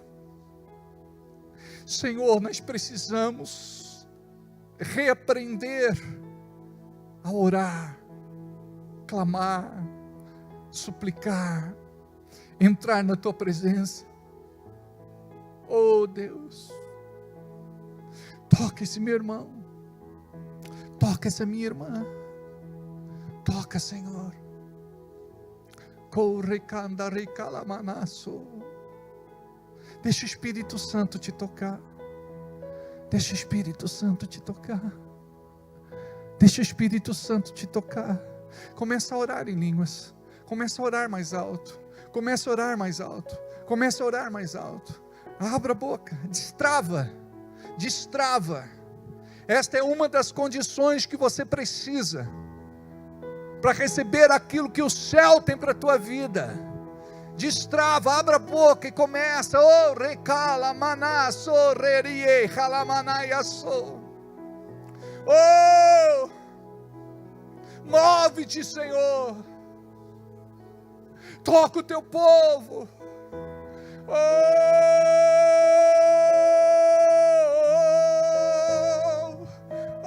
Senhor, nós precisamos reaprender a orar, clamar, suplicar, entrar na tua presença. Oh Deus, toca esse meu irmão, toca essa minha irmã, toca, Senhor. Deixa o Espírito Santo te tocar. Deixa o Espírito Santo te tocar. Deixa o Espírito Santo te tocar. Começa a orar em línguas. Começa a orar mais alto. Começa a orar mais alto. Começa a orar mais alto. Abra a boca. Destrava. Destrava. Esta é uma das condições que você precisa para receber aquilo que o céu tem para a tua vida. Destrava, abra a boca e começa. Oh, recala, maná, sorrerie, ralamanaya, so. Oh, move-te, Senhor. Toca o teu povo.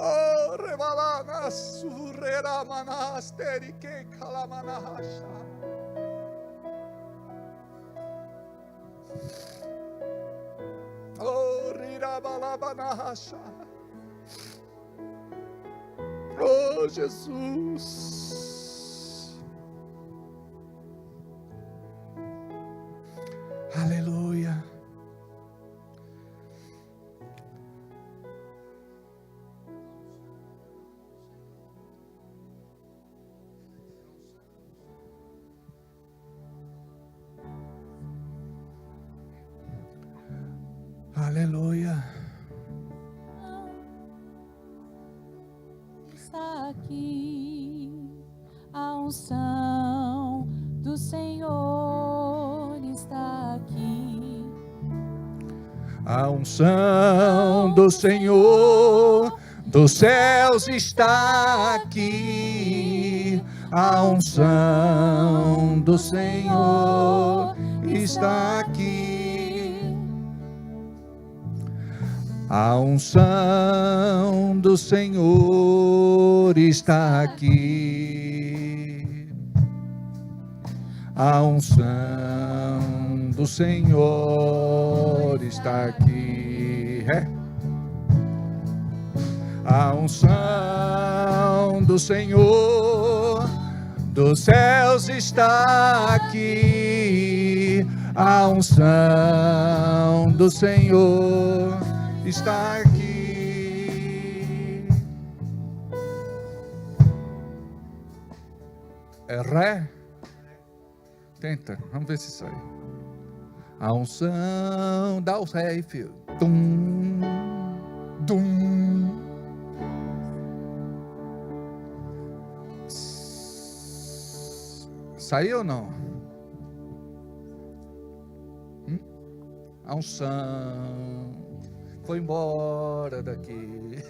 Oh, rebalana, surrera, manasteri, que calamanahasha. Oh, rirabalabanacha. Oh, Jesus. Aleluia. Aleluia. Está aqui a unção do Senhor está aqui. A unção do Senhor dos céus está aqui. A unção do Senhor está aqui. A unção do Senhor está aqui. A unção do Senhor está aqui. A unção do Senhor dos céus está aqui. A unção do Senhor está aqui. É ré? Tenta, vamos ver se sai. A unção, dá o ré, filho. Tum, tum. Saiu ou não? A unção foi embora daqui.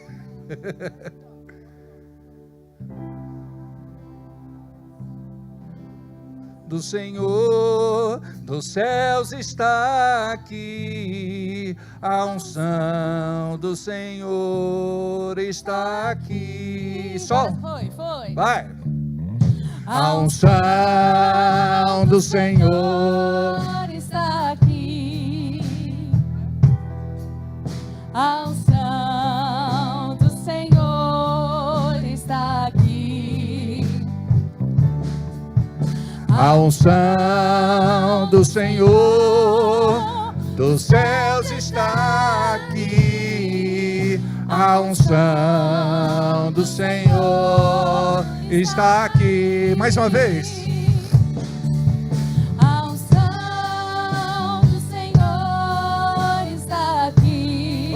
Do Senhor dos céus está aqui. A unção do Senhor está aqui. Só. Foi. Vai. A unção do Senhor está aqui. A unção do Senhor está aqui. A unção do Senhor dos céus está aqui. A unção do Senhor está aqui. Mais uma vez. A unção do Senhor está aqui.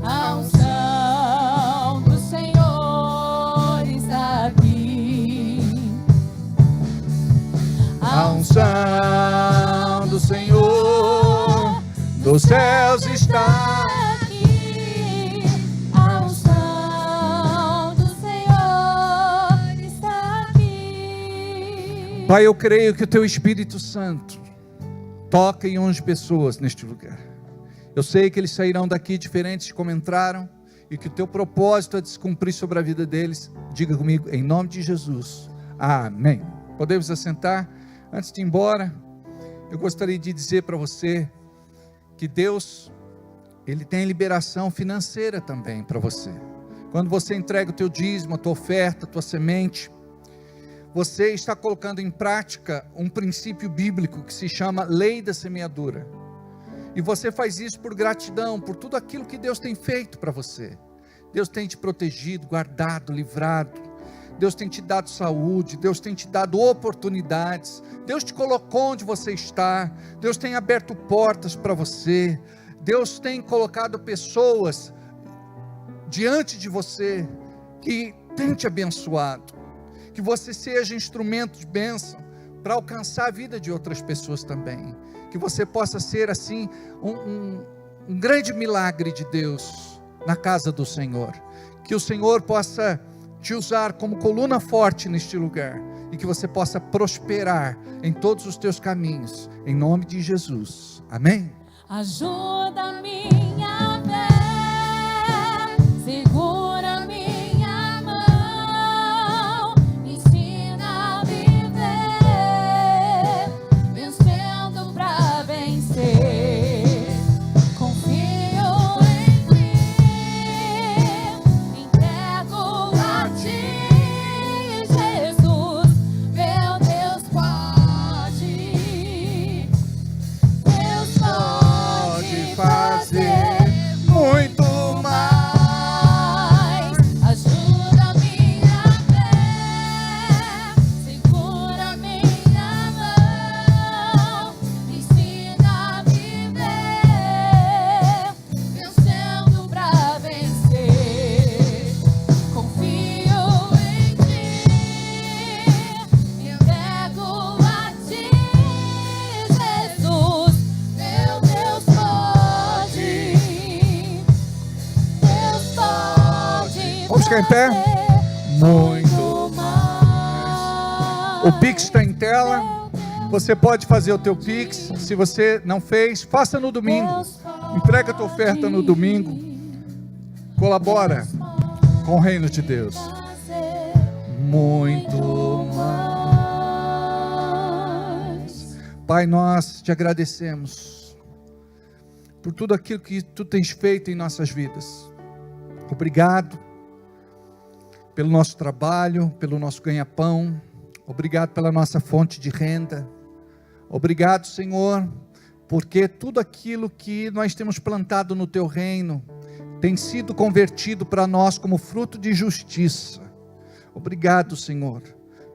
A unção do Senhor está aqui. A unção do Senhor dos céus está aqui. A unção do Senhor está aqui. Pai, eu creio que o Teu Espírito Santo toca em 11 pessoas neste lugar. Eu sei que eles sairão daqui diferentes de como entraram, e que o teu propósito é de se cumprir sobre a vida deles. Diga comigo, em nome de Jesus. Amém. Podemos assentar? Antes de ir embora, eu gostaria de dizer para você que Deus, Ele tem liberação financeira também para você. Quando você entrega o teu dízimo, a tua oferta, a tua semente, você está colocando em prática um princípio bíblico que se chama lei da semeadura. E você faz isso por gratidão, por tudo aquilo que Deus tem feito para você. Deus tem te protegido, guardado, livrado. Deus tem te dado saúde, Deus tem te dado oportunidades. Deus te colocou onde você está. Deus tem aberto portas para você. Deus tem colocado pessoas diante de você que tem te abençoado. Que você seja instrumento de bênção para alcançar a vida de outras pessoas também. Que você possa ser assim um grande milagre de Deus na casa do Senhor. Que o Senhor possa te usar como coluna forte neste lugar. E que você possa prosperar em todos os teus caminhos. Em nome de Jesus. Amém? Ajuda minha fé, segura minha mão, me ensina a viver, vencendo pra vencer. Confio em ti, entrego a ti, Jesus, meu Deus pode. Deus pode fazer muito mais. Ajuda minha fé, segura minha mão, me ensina a viver, vencendo pra vencer. Confio em ti, entrego a ti, Jesus, meu Deus pode. Deus pode. Vamos ficar em pé? fazer Muito mais. O Pix está em tela. Você pode fazer o teu Pix. Se você não fez, faça no domingo. Entrega a tua oferta no domingo. Colabora com o reino de Deus. Muito mais. Pai, nós te agradecemos por tudo aquilo que tu tens feito em nossas vidas. Obrigado pelo nosso trabalho, pelo nosso ganha-pão. Obrigado pela nossa fonte de renda. Obrigado, Senhor, porque tudo aquilo que nós temos plantado no teu reino tem sido convertido para nós como fruto de justiça. Obrigado, Senhor,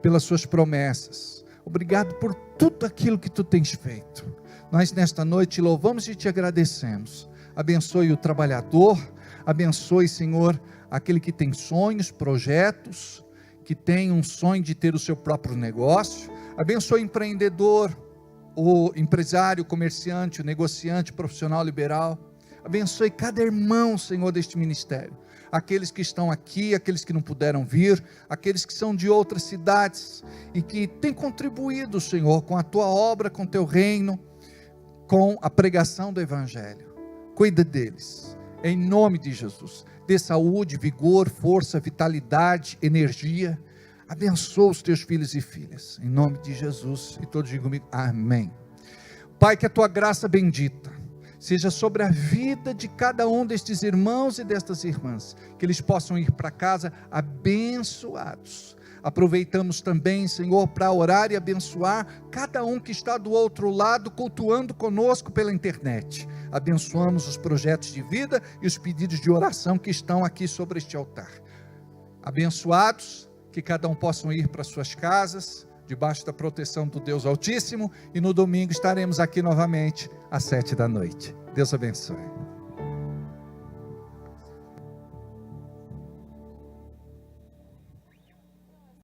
pelas suas promessas. Obrigado por tudo aquilo que tu tens feito. Nós nesta noite te louvamos e te agradecemos. Abençoe o trabalhador, abençoe, Senhor, aquele que tem sonhos, projetos, que tem um sonho de ter o seu próprio negócio. Abençoe o empreendedor, o empresário, o comerciante, o negociante, o profissional liberal. Abençoe cada irmão, Senhor, deste ministério. Aqueles que estão aqui, aqueles que não puderam vir, aqueles que são de outras cidades e que têm contribuído, Senhor, com a tua obra, com o teu reino, com a pregação do Evangelho. Cuida deles, em nome de Jesus. Dê saúde, vigor, força, vitalidade, energia. Abençoa os teus filhos e filhas, em nome de Jesus. E todos digam comigo, amém. Pai, que a tua graça bendita seja sobre a vida de cada um destes irmãos e destas irmãs, que eles possam ir para casa abençoados. Aproveitamos também, Senhor, para orar e abençoar cada um que está do outro lado, cultuando conosco pela internet. Abençoamos os projetos de vida e os pedidos de oração que estão aqui sobre este altar. Abençoados, que cada um possam ir para suas casas, debaixo da proteção do Deus Altíssimo, e no domingo estaremos aqui novamente às 7 da noite. Deus abençoe.